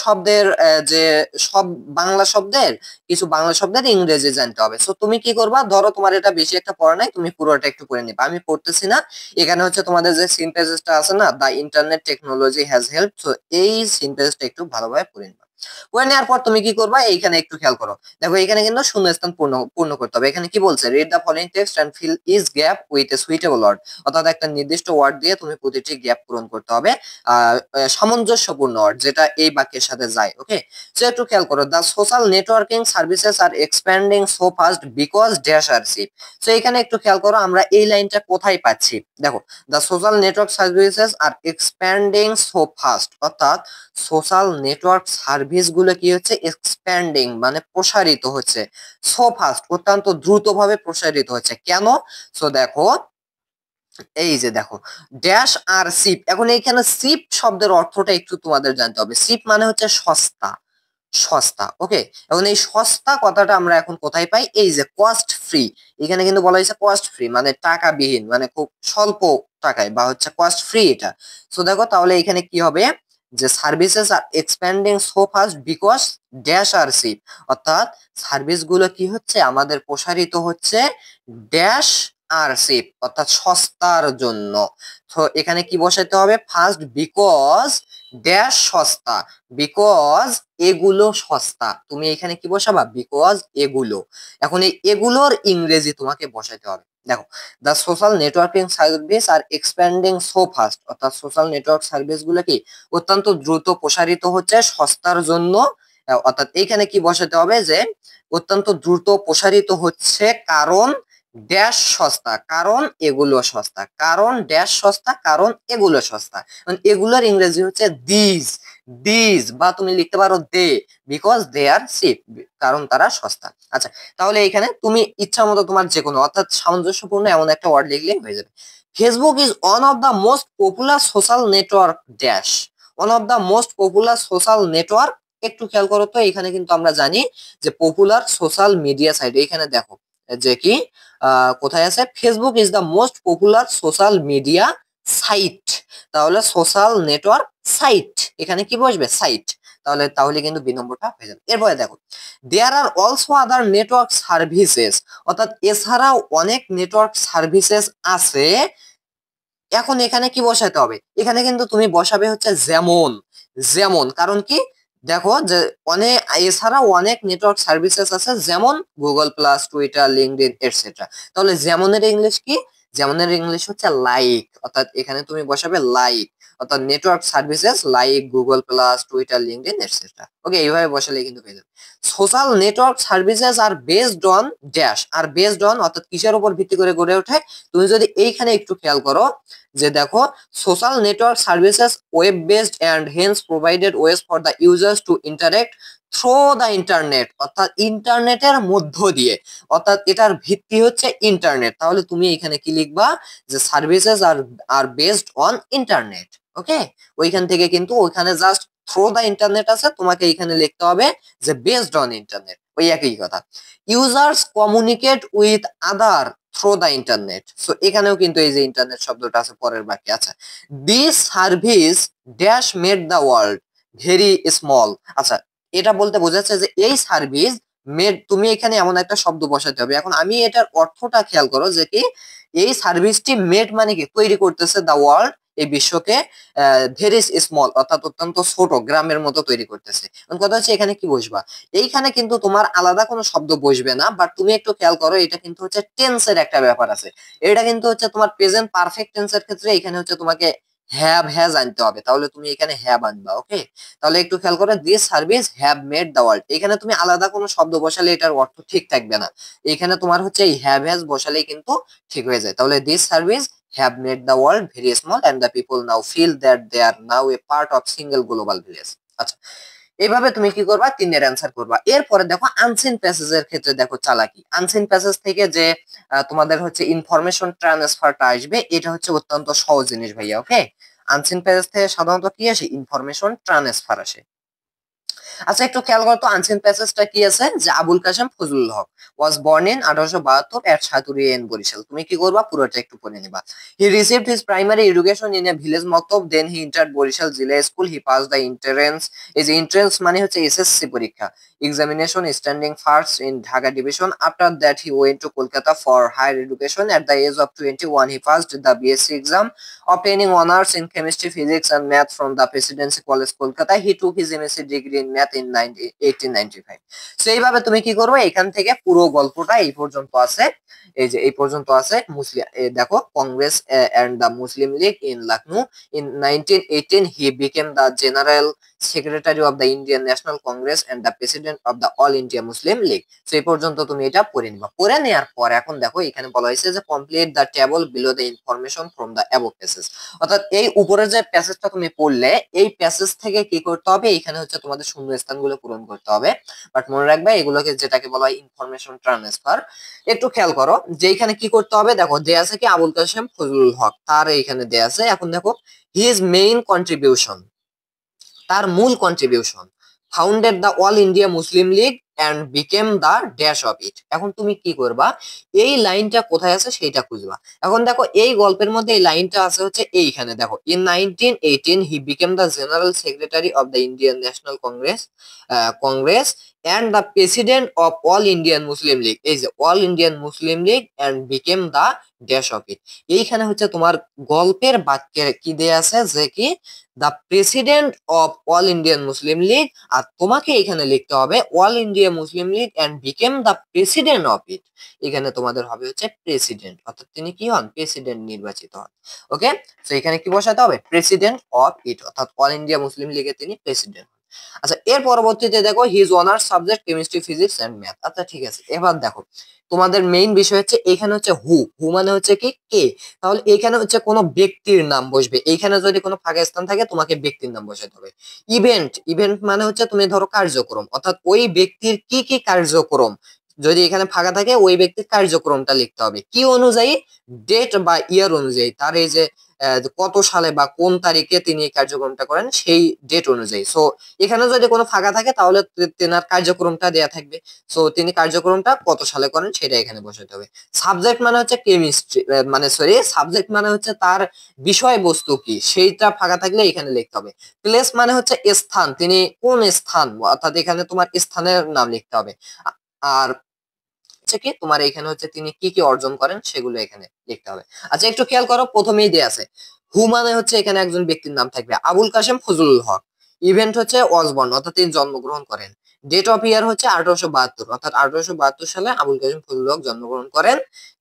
শব্দের যে সব বাংলা শব্দের, কিছু বাংলা শব্দের ইংরেজি জানতে হবে। সো তুমি কি করবা, ধরো তোমার এটা বেশি একটা পড়া নাই, তুমি পুরোটা একটু পড়ে নিবা, আমি পড়তেছি না। এখানে হচ্ছে তোমাদের যে সিন প্যাসেজটা আছে না, the internet technology has help, so এই সিন প্যাসেজটা একটু ভালোভাবে পড়ে নিবা। পড়ে নেওয়ার পর তুমি কি করবা, এইখানে একটু খেয়াল করো, দেখো এখানে কিন্তু শূন্যস্থান পূর্ণ পূর্ণ করতে হবে। এখানে কি বলছে, read the following text and fill each gap with a suitable word, অর্থাৎ একটা নির্দিষ্ট ওয়ার্ড দিয়ে তুমি প্রতিটি গ্যাপ পূরণ করতে হবে সামঞ্জস্যপূর্ণ ওয়ার্ড, যেটা এই বাক্যের সাথে যায়। ওকে, সো একটু খেয়াল করো, the social networking services are expanding so fast because dash are cheap. So এখানে একটু খেয়াল করো, আমরা এই লাইনটা কোথায় পাচ্ছি, দেখো the social network services are expanding so fast, অর্থাৎ সোশ্যাল নেটওয়ার্ক সার্ভিস গুলো কি হচ্ছে, এক্সপ্যান্ডিং মানে প্রসারিত হচ্ছে, সো ফাস্ট অত্যন্ত দ্রুতভাবে প্রসারিত হচ্ছে। কেন? সো দেখো এই যে দেখো ড্যাশ আর সিপ, এখন এইখানে সিপ শব্দের অর্থটা একটু তোমাদের জানতে হবে। সিপ মানে হচ্ছে সস্তা, সস্তা। ওকে, এখন এই সস্তা কথাটা আমরা এখন কোথায় পাই, এই যে কস্ট ফ্রি, এখানে কিন্তু বলা হয়েছে কস্ট ফ্রি মানে টাকাবিহীন, মানে খুব স্বল্প টাকায়, বা হচ্ছে কস্ট ফ্রি এটা। সো দেখো তাহলে এখানে কি হবে, যে services are expanding so fast because dash are cheap, অর্থাৎ সার্ভিস গুলো কি হচ্ছে আমাদের প্রসারিত হচ্ছে ড্যাশ আর চিপ, অর্থাৎ সস্তার জন্য। তো এখানে কি বসাইতে হবে, ফার্স্ট বিকজ ড্যাশ সস্তা, বিকজ এগুলো সস্তা, তুমি এখানে কি বসাবা, বিকজ এগুলো। এখন এই এগুলোর ইংরেজি তোমাকে বসাইতে হবে। দেখো the social networking service are expanding so fast, অর্থাৎ সোশ্যাল নেটওয়ার্ক সার্ভিস গুলো কি অত্যন্ত দ্রুত প্রসারিত হচ্ছে সস্তার জন্য। অর্থাৎ এইখানে কি বসাতে হবে, যে অত্যন্ত দ্রুত প্রসারিত হচ্ছে কারণ ড্যাশ সস্তা, কারণ এগুলো সস্তা, কারণ ড্যাশ সস্তা, কারণ এগুলো সস্তা। এগুলোর ইংরেজি হচ্ছে দিস, দিস, বা তুমি লিখতে পারো দে, বিকজ দে আর চিপ, কারণ তারা সস্তা। আচ্ছা তাহলে এখানে তুমি ইচ্ছা মতো তোমার যে কোনো, অর্থাৎ সামঞ্জস্যপূর্ণ এমন একটা ওয়ার্ড লিখলেই হয়ে যাবে। Facebook is one of the most popular social network dash, one of the most popular social network. একটু খেয়াল করো তো, এখানে কিন্তু আমরা জানি যে পপুলার সোশ্যাল মিডিয়া সাইট, এখানে দেখো যে কি কোথায় আছে, Facebook is the most popular social media site, তাহলে সোশ্যাল নেটওয়ার্ক সাইট, এখানে কি বসবে, সাইট। তাহলে তাহলে কিন্তু 2 নম্বরটা হয়ে যাবে। এরপরে দেখো there are also other network services, অর্থাৎ এছাড়াও অনেক নেটওয়ার্ক সার্ভিসেস আছে। এখন এখানে কি বসাতে হবে, এখানে কিন্তু তুমি বসাবে হচ্ছে যেমন, যেমন, কারণ কি দেখো যে অনেক এছাড়াও অনেক নেটওয়ার্ক সার্ভিসেস আছে, যেমন Google plus, Twitter, LinkedIn etcetera. তাহলে যেমনের ইংলিশ কি? যেমনের ইংলিশ হচ্ছে লাইক, অর্থাৎ এখানে তুমি বসাবে লাইক, অর্থাৎ network services like Google plus, Twitter, LinkedIn etcetera. Okay, এইভাবে বসালে কিন্তু পেয়ে যাবে। Social network services are based on dash, are based on অর্থাৎ কিসের উপর ভিত্তি করে গড়ে ওঠে? তুমি যদি এইখানে একটু খেয়াল করো যে দেখো, social network services web based and hence provided ways for the users to interact through the internet, অর্থাৎ ইন্টারনেটের মধ্য দিয়ে, অর্থাৎ এটার ভিত্তি হচ্ছে ইন্টারনেট। তাহলে তুমি এখানে কি লিখবা? যে services are based on internet. Okay, ওইখান থেকে কিন্তু ওইখানে জাস্ট থ্রো দা ইন্টারনেট আছে, তোমাকে এখানে লিখতে হবে যে বেসড অন ইন্টারনেট, ওই একই কথা। Users communicate with other through the internet. So এখানেও কিন্তু এই যে ইন্টারনেট শব্দটা আছে পরের বাক্যে। আচ্ছা, this service dash made the world very small. আচ্ছা, এটা বলতে বোঝাচ্ছে যে এই সার্ভিস মেড, তুমি এখানে এমন একটা শব্দ বসাতে হবে। এখন আমি এটার অর্থটা খেয়াল করো যে কি, এই সার্ভিসটি মেড মানে কি তৈরি করতেছে দ্য ওয়ার্ল্ড, এই বিশ্বকে ভেরি স্মল অর্থাৎ অত্যন্ত ছোট, গ্রামের মতো তৈরি করতেছে। কথা হচ্ছে এখানে কি বসবা? এইখানে কিন্তু তোমার আলাদা কোনো শব্দ বসবে না, বাট তুমি একটু খেয়াল করো, এটা কিন্তু হচ্ছে টেন্সের একটা ব্যাপার আছে। এটা কিন্তু হচ্ছে তোমার প্রেজেন্ট পারফেক্ট টেন্সের ক্ষেত্রে এখানে হচ্ছে তোমাকে হ্যাভ হ্যাজ আনতে হবে, তাহলে তুমি এখানে হ্যাভ আনবা। ওকে, তাহলে একটু খেয়াল করো, this service have made the world, এখানে তুমি আলাদা কোনো শব্দ বসালে এটার অর্থ ঠিক থাকবে না। এখানে তোমার হচ্ছে এই হ্যাভ হ্যাজ বসালেই কিন্তু ঠিক হয়ে যায়। তাহলে this service have made the world very small and the people now feel that they are now a part of single global village। আচ্ছা, এইভাবে তুমি কি করবা? তিনের অ্যান্সার করবা। এরপরে দেখো আনসিন প্যাসেজের ক্ষেত্রে দেখো চালাকি। আনসিন প্যাসেজ থেকে যে তোমাদের হচ্ছে ইনফরমেশন ট্রান্সফারটা আসবে, এটা হচ্ছে অত্যন্ত সহজ জিনিস ভাইয়া। ওকে, আনসিন প্যাসেজ থেকে সাধারণত কি আসে? ইনফরমেশন ট্রান্সফার আসে। আচ্ছা, একটু খেয়াল করতো আনসিন প্যাসেজটা কি আছে, যে Abul Kashem Fazlul Huq was born in 1872 at Saturia in Barisal. তুমি কি করবা? পুরোটা একটু পড়ে নিবা। He received his primary education in a village maktab, then he entered Barisal Zilla school, he pass the entrance. এই যে এন্ট্রান্স মানে হচ্ছে এসএসসি পরীক্ষা, examination standing first in Dhaka division. After that he went to Kolkata for higher education. At the age of 21 he passed the BSc exam, obtaining honors in chemistry, physics and math from the Presidency College Kolkata. He took his MSc degree in math in 1895. So এইভাবে তুমি কি করবে? এখান থেকে পুরো গল্পটা এই পর্যন্ত আছে, এই যে এই পর্যন্ত আছে। মুসলিম দেখো, Congress and the Muslim League in Lucknow. In 1918 he became the general secretary of the Indian National Congress and the president of the All India Muslim League. So এই পর্যন্ত তুমি এটা পড়ে নিবা। পড়ে নেওয়ার পর এখন দেখো এখানে বলা হয়েছে যে complete the table below the information from the above passage, অর্থাৎ এই উপরে যে প্যাসেজটা তুমি পড়লে এই প্যাসেজ থেকে কি করতে হবে? এখানে হচ্ছে তোমাদের শূন্য স্থানগুলো পূরণ করতে হবে। বাট মনে রাখবে এগুলোকে যেটাকে বলা হয় ইনফরমেশন ট্রান্সফার। একটু খেয়াল করো যে এখানে কি করতে হবে। দেখো দেয়া আছে কি আবুল কাশেম ফজলুল হক, তার এইখানে দেয়া আছে। এখন দেখো হিজ মেইন কন্ট্রিবিউশন, তার মূল contribution, founded the all India Muslim League and became the dash of it. এখন তুমি কি করবা? এই লাইনটা কোথায় আছে সেটা খুঁজবা। এখন দেখো এই গল্পের মধ্যে এই লাইনটা আছে হচ্ছে এইখানে। দেখো, in 1918 he became the general secretary of the Indian national Congress and the president of all Indian Muslim League. এই যে all Indian Muslim League and became the dash of it, এইখানে হচ্ছে তোমার গল্পের বাক্যে কি দেয়া আছে যে কি the president of all Indian Muslim League, আর তোমাকে এখানে লিখতে হবে all India Muslim League and became the president of it. এখানে তোমাদের হবে হচ্ছে প্রেসিডেন্ট, অর্থাৎ তিনি কি হন? প্রেসিডেন্ট নির্বাচিত হন। ওকে, তো এখানে কি বসাতে হবে? প্রেসিডেন্ট অফ ইট, অর্থাৎ অল ইন্ডিয়া মুসলিম লীগে তিনি প্রেসিডেন্ট। আচ্ছা, এর পরবর্তীতে দেখো his honours subject chemistry, physics and math. আচ্ছা ঠিক আছে, এবার দেখো তোমাদের মেইন বিষয় হচ্ছে এখানে হচ্ছে হু, হু মানে হচ্ছে কি কে। তাহলে এখানে হচ্ছে কোনো ব্যক্তির নাম বসবে, এইখানে যদি কোনো ফাঁকা স্থান থাকে তোমাকে ব্যক্তির নাম বসাতে হবে। ইভেন্ট, ইভেন্ট মানে হচ্ছে তুমি ধরো কার্যক্রম, অর্থাৎ ওই ব্যক্তির কি কি কার্যক্রম, যদি এখানে ফাঁকা থাকে ওই ব্যক্তির কার্যক্রমটা লিখতে হবে কি অনুযায়ী? ডেট বা ইয়ার অনুযায়ী, তার এই যে কত সালে বা কোন তারিখে তিনি এই কার্যক্রমটা করেন সেই ডেট অনুযায়ী। সো এখানে যদি কোনো ফাঁকা থাকে তাহলে তেনার কার্যক্রমটা দেয়া থাকবে। সো তিনি কার্যক্রমটা কত সালে করেন সেটা এখানে বসাতে হবে। সাবজেক্ট মানে হচ্ছে কেমিস্ট্রি, মানে সরি সাবজেক্ট মানে হচ্ছে তার বিষয়বস্তু কি সেইটা ফাঁকা থাকলে এখানে লিখতে হবে। প্লেস মানে হচ্ছে স্থান, তিনি কোন স্থান, অর্থাৎ এখানে তোমার স্থানের নাম লিখতে হবে। আর হচ্ছে কি তোমার এখানে হচ্ছে তিনি কি কি অর্জন করেন সেগুলো এখানে লিখতে হবে। আচ্ছা একটু খেয়াল করো, প্রথমেই দেয়া আছে হু মানে হচ্ছে এখানে একজন ব্যক্তির নাম থাকবে, আবুল কাশেম ফজলুল হক। ইভেন্ট হচ্ছে ওয়াজ বর্ন অর্থাৎ তিনি জন্মগ্রহণ করেন। ডেট অফ ইয়ার হচ্ছে 1872 অর্থাৎ 1872 সালে আবুল কাসেম ফজলুল হক জন্মগ্রহণ করেন।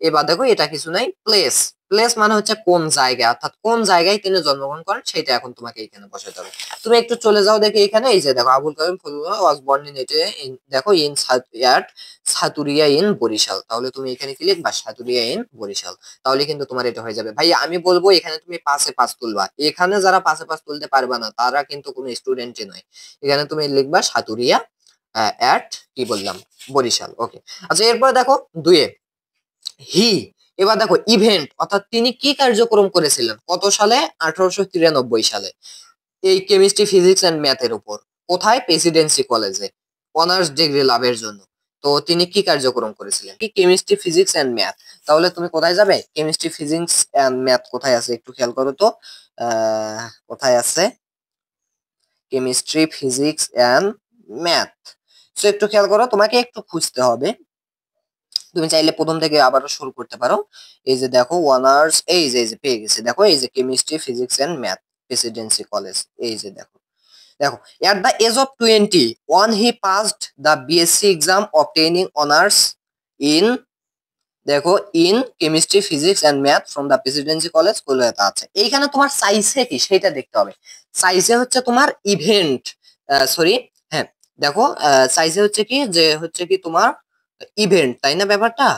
এবার দেখো এটা কিছু নাই, প্লেস, প্লেস মানে হচ্ছে কোন জায়গায়, অর্থাৎ কোন জায়গায় তিনি জন্মগ্রহণ করেন সেটা এখন তোমাকে এখানে বসাতে হবে। তুমি একটু চলে যাও দেখি এখানে, এই যে দেখো Abul Kasem Fazlul Huq was born in এটে, দেখো ইন সাতুরিয়া ইন বরিশাল, তাহলে তুমি এখানে কি লিখবা সাতুরিয়া ইন বরিশাল, তাহলে কিন্তু তোমার এটা হয়ে যাবে। ভাই আমি বলবো এখানে তুমি 5-এ 5 তুলবা, এখানে যারা 5-এ 5 তুলতে পারবা না তারা কিন্তু কোনো স্টুডেন্টই নয়। এখানে তুমি লিখবা সাতুরিয়া অ্যাট কি বললাম বরিশাল। ওকে, আচ্ছা এরপরে দেখো 2-এ হি, এবার দেখো ইভেন্ট অর্থাৎ তিনি কি কার্যক্রম করেছিলেন কত সালে, 1893 সালে, এই কেমিস্ট্রি ফিজিক্স এন্ড ম্যাথের উপর। কোথায়, প্রেসিডেন্সি কলেজে, অনার্স ডিগ্রি লাভের জন্য। তো তিনি কি কার্যক্রম করেছিলেন, কি কেমিস্ট্রি ফিজিক্স এন্ড ম্যাথ, তাহলে তুমি কোথায় যাবে, কেমিস্ট্রি ফিজিক্স এন্ড ম্যাথ কোথায় আছে একটু খেয়াল করো তো, কোথায় আছে chemistry physics and math. So একটু খেয়াল করো, তোমাকে একটু খুঁজতে হবে, তুমি চাইলে প্রথম থেকে আবারও শুরু করতে পারো। এই যে দেখো অনার্স, এই যে পেয়ে গেছে, দেখো এই যে chemistry physics and math Presidency College, এই যে দেখো, দেখো at the age of 21 he passed the BSc exam obtaining honors in, দেখো in chemistry physics and math from the Presidency College Kolkata আছে। এইখানে তোমার সাইজে কি সেটা দেখতে হবে, সাইজে হচ্ছে তোমার ইভেন্ট, সরি, হ্যাঁ দেখো সাইজে হচ্ছে কি যে হচ্ছে কি তোমার ইভেন্ট, তাই না ব্যাপারটা,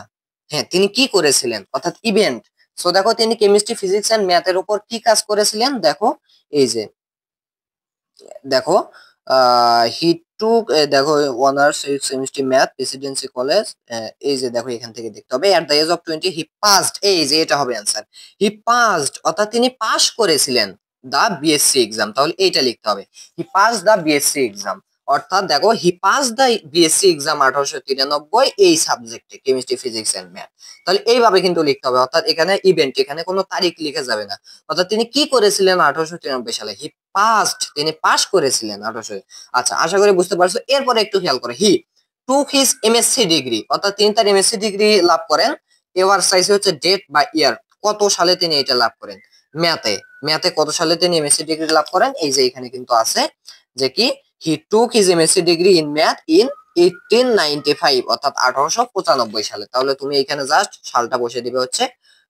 হ্যাঁ তিনি কি করেছিলেন অর্থাৎ ইভেন্ট। সো দেখো তিনি কেমিস্ট্রি ফিজিক্স এন্ড ম্যাথের উপর কি কাজ করেছিলেন, দেখো এই যে দেখো হি টুক, দেখো honours chemistry math Presidency College, এই যে দেখো এখান থেকে দেখতে হবে at the age of 20 he passed, এই যে এটা হবে অ্যান্সার, হি পাসড অর্থাৎ তিনি পাস করেছিলেন দা বিএসসি এক্সাম, তাহলে এইটা লিখতে হবে he pass the BSc exam, অর্থাৎ দেখো he pass the BSc exam 1893 এই সাবজেক্টে কেমিস্ট্রি ফিজিক্স এন্ড ম্যাথ, তাহলে এইভাবে কিন্তু লিখতে হবে, অর্থাৎ এখানে ইভেন্ট, এখানে কোনো তারিখ লিখে যাবে না, অর্থাৎ তিনি কি করেছিলেন 1893 সালে, হি পাস্ট তিনি পাস করেছিলেন 1800। আচ্ছা আশা করি বুঝতে পারছো। এরপরে একটু খেয়াল করে হি টুক হিজ এমএসসি ডিগ্রি, অর্থাৎ তিনি তার এমএসসি ডিগ্রি লাভ করেন, এবার চাইছে হচ্ছে ডেট বা ইয়ার, কত সালে তিনি এটা লাভ করেন, ম্যাথে, ম্যাথে কত সালে তিনি এমএসসি ডিগ্রি লাভ করেন, এই যে এখানে কিন্তু আছে যে কি he took his MSc degree in math in 1895 অর্থাৎ 1895 সালে, তাহলে তুমি এখানে জাস্ট সালটা বসে দিবে হচ্ছে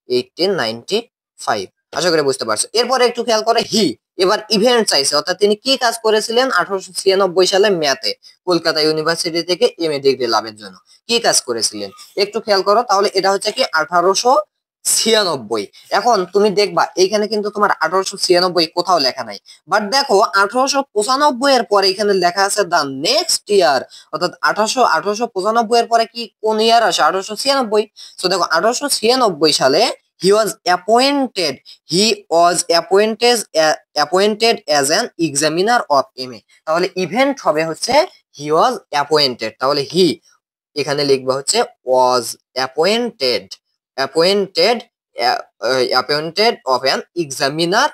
1895। আশা করি বুঝতে পারছো। এরপরে একটু খেয়াল করে হি, এবার ইভেন্ট চাইছে অর্থাৎ তিনি কি কাজ করেছিলেন 1896 সালে ম্যাথে কলকাতা ইউনিভার্সিটি থেকে এমএ ডিগ্রি লাভের জন্য, কি কাজ করেছিলেন একটু খেয়াল করো, তাহলে এটা হচ্ছে কি 1896। এখন তুমি দেখবা এইখানে কিন্তু তোমার 1896 কোথাও লেখা নাই, বাট দেখো 1895 এর পরে এখানে লেখা আছে দা নেক্সট ইয়ার, অর্থাৎ 1895 এর পরে কি কোন ইয়ার আসে 1896। তো দেখো 1896 সালে he was appointed he was appointed as an examiner of MA, তাহলে ইভেন্ট হবে হচ্ছে he was appointed, তাহলে he এখানে লিখবা হচ্ছে was appointed appointed appointed of an examiner,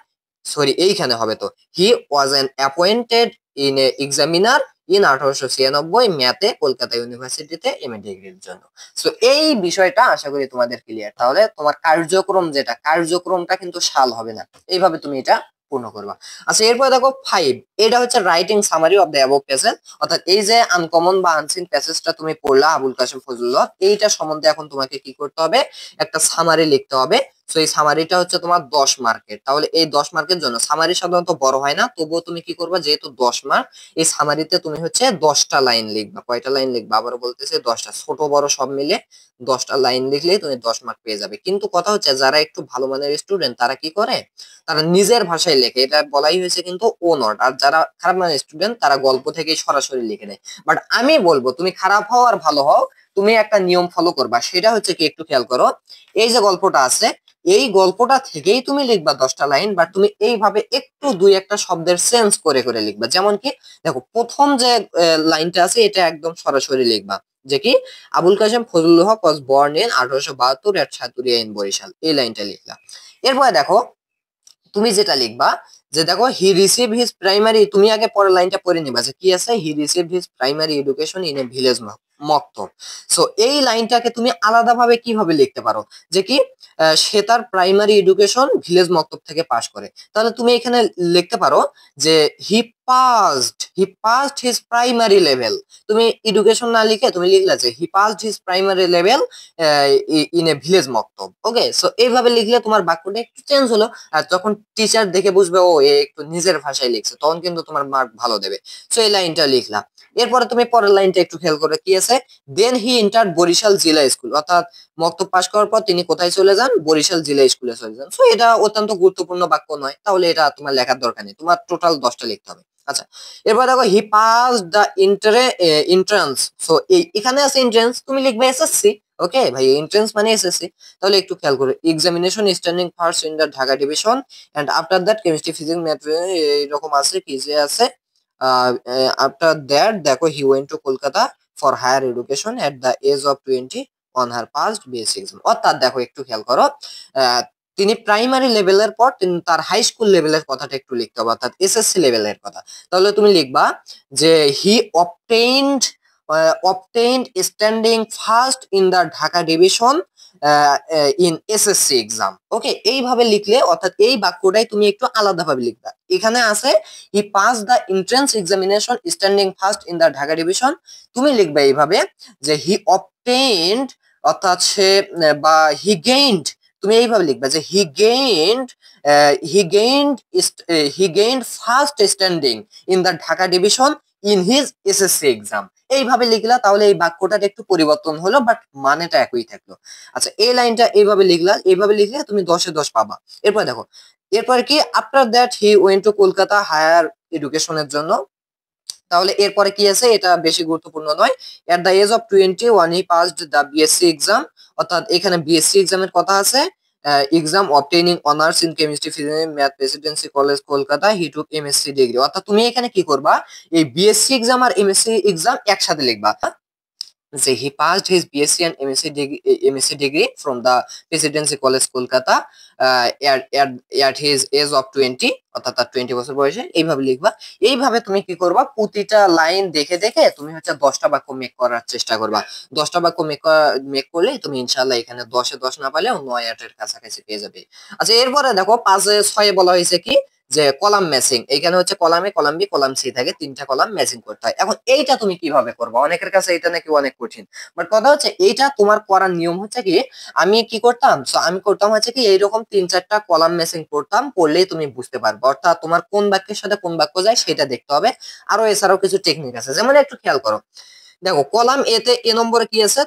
sorry এইখানে হবে তো he was an appointed in a examiner in 1896 ম্যাথে কলকাতা ইউনিভার্সিটিতে এমএ ডিগ্রির জন্য। সো এই বিষয়টা আশা করি তোমাদের ক্লিয়ার, তাহলে তোমার কার্যক্রম যেটা কার্যক্রমটা কিন্তু সাল হবে না, এইভাবে তুমি এটা পূর্ণ করবা। আচ্ছা এরপরে দেখো 5, এটা হচ্ছে writing summary of the above passage, অর্থাৎ এই যে আনকমন বা আনসিন প্যাসেজটা তুমি পড়লা আবুল কাসেম ফজলুল হক, এইটা সম্বন্ধে এখন তোমাকে কি করতে হবে, একটা সামারি লিখতে হবে। সো এই সামারিটা হচ্ছে তোমার 10 মার্কের, তাহলে এই 10 মার্কের জন্য সামারি সাধারণত বড় হয় না, তবুও তুমি কি করবা যেহেতু 10 মার্ক, এই সামারিতে তুমি হচ্ছে 10টা লাইন লিখবা, কয়টা লাইন লিখবা আবারও বলতেছে 10টা, ছোট বড় সব মিলে 10টা লাইন লিখলেই তুমি 10 মার্ক পেয়ে যাবে। কিন্তু কথা হচ্ছে যারা একটু ভালো মানের স্টুডেন্ট তারা কি করে, তারা নিজের ভাষায় লেখে, এটা বলাই হয়েছে কিন্তু ও নট, আর যারা খারাপ মানের স্টুডেন্ট তারা গল্প থেকে সরাসরি লিখে দেয়। বাট আমি বলবো তুমি খারাপ হও আর ভালো হও, তুমি একটা নিয়ম ফলো করবা, সেটা হচ্ছে কি একটু খেয়াল করো, এই যে গল্পটা আছে এই গল্পটা থেকেই তুমি লিখবা 10টা লাইন, বাট তুমি এইভাবে একটু দুই একটা শব্দের চেঞ্জ করে করে লিখবা। যেমন কি দেখো প্রথম যে লাইনটা আছে এটা একদম সরাসরি লিখবা যে কি Abul Kasem Fazlul Huq was born in 1872 at Saturia in Barisal, এই লাইনটা লিখলা। এরপরে দেখো তুমি যেটা লিখবা যে দেখো হি রিসিভ হিজ প্রাইমারি, তুমি আগে পরের লাইনটা পড়ে নিবা যে কি আছে, হি receive his primary education in a village মক্তব। সো এই লাইনটাকে তুমি আলাদাভাবে কিভাবে লিখতে পারো যে কি সে তার প্রাইমারি এডুকেশন ভিলেজ মক্তব থেকে পাশ করে, তাহলে তুমি এখানে লিখতে পারো যে he passed his primary level. তুমি এডুকেশন না লিখে তুমি লিখলা যে he passed his primary level in a village maktab. Okay, so এইভাবে লিখলে তোমার বাক্যটা একটু চেঞ্জ হলো, আর যখন টিচার দেখে বুঝবে ও এ একটু নিজের ভাষায় লিখছে, তখন কিন্তু তোমার মার্ক ভালো দেবে। সো এই লাইনটা লিখলা। এরপরে তুমি পরের লাইনটা একটু খেয়াল করে কি আছে, দেন he entered Barisal Zilla school, অর্থাৎ মক্তব পাশ করার পর তিনি কোথায় চলে যান, বরিশাল জিলা স্কুলে চলে যান। সো এটা অত্যন্ত গুরুত্বপূর্ণ বাক্য নয়, তাহলে এটা তোমার লেখার দরকার নেই, তোমার টোটাল 10টা লিখতে হবে। আচ্ছা, এরপর দেখো he pass the entrance. So এখানে আছে এন্ট্রান্স, তুমি লিখবে এসএসসি। ওকে ভাই, এন্ট্রান্স মানে এসএসসি। তাহলে একটু খেয়াল করো, examination standing first in the Dhaka division and after that chemistry physics math এরকম আছে কি যে আছে। আফটার দ্যাট দেখো he went to Kolkata for higher education at the age of 20 on her past BSc exam. অর্থাৎ দেখো একটু খেয়াল করো, আহ, তিনি প্রাইমারি লেভেলের পর তিনি তার হাই স্কুল লেভেলের কথাটা একটু লিখতে হবে, অর্থাৎ এসএসসি লেভেলের কথা। তাহলে তুমি লিখবা যে he obtained standing first in the Dhaka division in SSC exam. Okay, এইভাবে লিখলে অর্থাৎ এই বাক্যটাই তুমি একটু আলাদাভাবে লিখবা। এখানে আছে he pass the entrance examination standing first in the Dhaka division, তুমি লিখবে এইভাবে যে হি অবটেইনড, অর্থাৎ সে বা হি গেইনড, তুমি এইভাবে লিখবে যে he gained first standing in the Dhaka division in his SSC exam. এইভাবে লিখলা, তাহলে এই বাক্যটার একটু পরিবর্তন হলো, বাট মানেটা একই থাকলো। আচ্ছা, এই লাইনটা এইভাবে লিখলা, এইভাবে লিখলে তুমি 10-এ 10 পাবা। এরপর দেখো, এরপর কি after that he went to Kolkata higher এডুকেশনের জন্য। তাহলে এরপরে কি আছে, এটা বেশি গুরুত্বপূর্ণ নয়। At the age of 21 he passed the BSc exam, অর্থাৎ এখানে বিএসসি এক্সামের কথা আছে। Exam obtaining honours in chemistry physics math Presidency College Kolkata he took MSc degree. অর্থাৎ তুমি এখানে কি করবা, এই বিএসসি এক্সাম আর এমএসসি এক্সাম একসাথে লিখবা যে he passed his BSc and MSc degree from the Presidency College Kolkata at his age of 20, অর্থাৎ তার 20 বছর বয়সে। এইভাবে লিখবা। এইভাবে তুমি কি করবা, প্রতিটা লাইন দেখে দেখে তুমি হচ্ছে 10টা বাক্য মেক করার চেষ্টা করবা। 10টা বাক্য মেক করলে তুমি ইনশাআল্লাহ এখানে 10-এ 10 না পারলেও 9-8 এর কাছাকাছি পেয়ে যাবে। আচ্ছা, এরপরে দেখো 5-6 বলা হয়েছে কি যে কলাম ম্যাচিং। এখানে হচ্ছে কলামে কলাম বি কলাম সি থাকে, 3টা কলাম ম্যাচিং করতে হয়। এখন এইটা তুমি কিভাবে করবে, অনেকের কাছে এটা নাকি অনেক কঠিন, বাট কথা হচ্ছে এইটা তোমার করার নিয়ম হচ্ছে কি, আমি কি করতাম, আমি করতাম হচ্ছে কি এইরকম 3-4টা কলাম ম্যাচিং করতাম, করলেই তুমি বুঝতে পারবে, অর্থাৎ তোমার কোন বাক্যের সাথে কোন বাক্য যায় সেটা দেখতে হবে। আরো এছাড়াও কিছু টেকনিক আছে, যেমন একটু খেয়াল করো। দেখো কলাম এ তে এ নম্বরে কি আছে,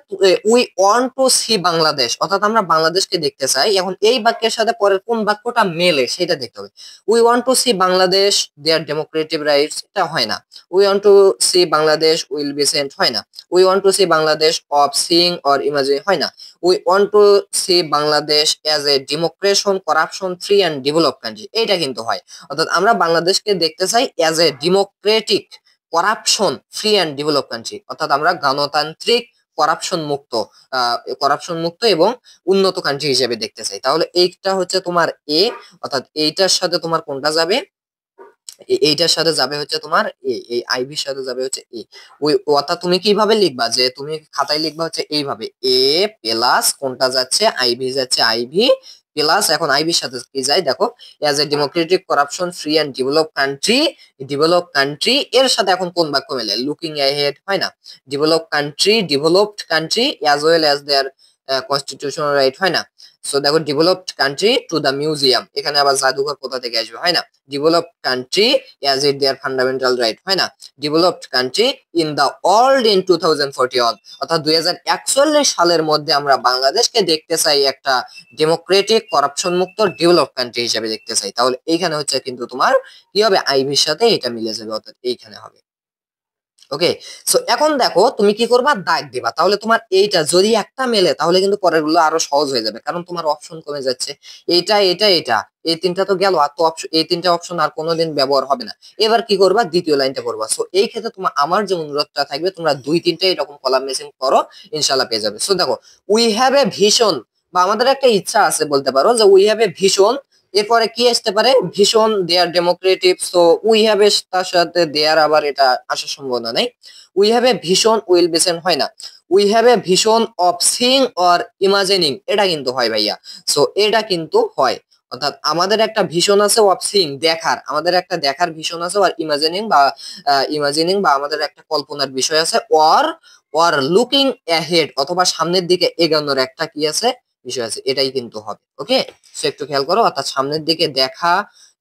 we want to see Bangladesh, অর্থাৎ আমরা বাংলাদেশকে দেখতে চাই। এখন এই বাক্যের সাথে পরের কোন বাক্যটা মেলে সেটা দেখতে হবে। We want to see Bangladesh their democratic rights, এটা হয় না। We want to see Bangladesh will be sent, হয় না। We want to see Bangladesh of seeing or imagine, হয় না। We want to see Bangladesh as a democratic corruption free and develop country, এইটা কিন্তু হয়। অর্থাৎ আমরা বাংলাদেশকে দেখতে চাই as a democratic corruption free and develop country, অর্থাৎ আমরা গণতান্ত্রিক করাপশন মুক্ত এবং উন্নত কান্ট্রি হিসেবে দেখতে চাই। তাহলে এইটা হচ্ছে তোমার এ, অর্থাৎ এইটার সাথে তোমার কোনটা যাবে, এইটার সাথে যাবে হচ্ছে তোমার এই আইভির সাথে যাবে হচ্ছে এ। ওই অর্থাৎ তুমি কিভাবে লিখবা, যে তুমি খাতায় লিখবা হচ্ছে এইভাবে এ প্লাস কোনটা যাচ্ছে, আইভি যাচ্ছে, আইভি প্লাস এখন আইভির সাথে কি যায় দেখো, as a democratic corruption free and develop country এর সাথে এখন কোন বাক্য মেলে, লুকিং অ্যাহেড, হয় না। Developed country as well as their constitutional right, হয় না। সো দেখো developed country to the museum, এখানে আবার জাদুঘর কোথা থেকে আসবে, হয় না। Developed country as it their fundamental right, হয় না। Developed country in the world in 2041, অর্থাৎ 2041 সালের মধ্যে আমরা বাংলাদেশকে দেখতে চাই একটা ডেমোক্রেটিক করাপশন মুক্ত ডেভেলপ কান্ট্রি হিসেবে দেখতে চাই। তাহলে এইখানে হচ্ছে কিন্তু তোমার কি হবে, আইভির সাথে এটা মিলে যাবে, অর্থাৎ এইখানে হবে। ওকে, সো এখন দেখো তুমি কি করবা, দাগ দিবা। তাহলে তোমার এইটা যদি একটা মেলে তাহলে কিন্তু পরের গুলো আরো সহজ হয়ে যাবে, কারণ তোমার অপশন কমে যাচ্ছে। এইটা এটা এটা এই 3টা তো গেল, আর তো এই 3টা অপশন আর কোনোদিন ব্যবহার হবে না। এবার কি করবা, দ্বিতীয় লাইনটা করবা। সো এই ক্ষেত্রে তোমার আমার যে অনুরোধটা থাকবে, তোমরা 2-3টা এরকম কলাম মেশিং করো, ইনশাল্লাহ পেয়ে যাবে। সো দেখো উই হ্যাভ এ ভিশন, বা আমাদের একটা ইচ্ছা আছে বলতে পারো যে উই হ্যাভ এ ভিশন। এরপরে কি আসতে পারে, ভীষণ their democratic. So we have এর তার সাথে দেয়ার আবার এটা আসার সম্ভাবনা নাই। We have a vision will be seen, হয় না। We have a vision of seeing or imagining, এটা কিন্তু হয় ভাইয়া। সো এটা কিন্তু হয়, অর্থাৎ আমাদের একটা ভিশন আছে অফ সিইং, দেখার, আমাদের একটা দেখার ভিশন আছে, আর ইমাজিনিং বা আমাদের একটা কল্পনার বিষয় আছে, অর অর লুকিং অ্যাহেড অথবা সামনের দিকে এগোনোর একটা কি আছে, বিষয় আছে, এটাই কিন্তু হবে। ওকে, সো একটু খেয়াল করো, অর্থাৎ সামনের দিকে দেখা,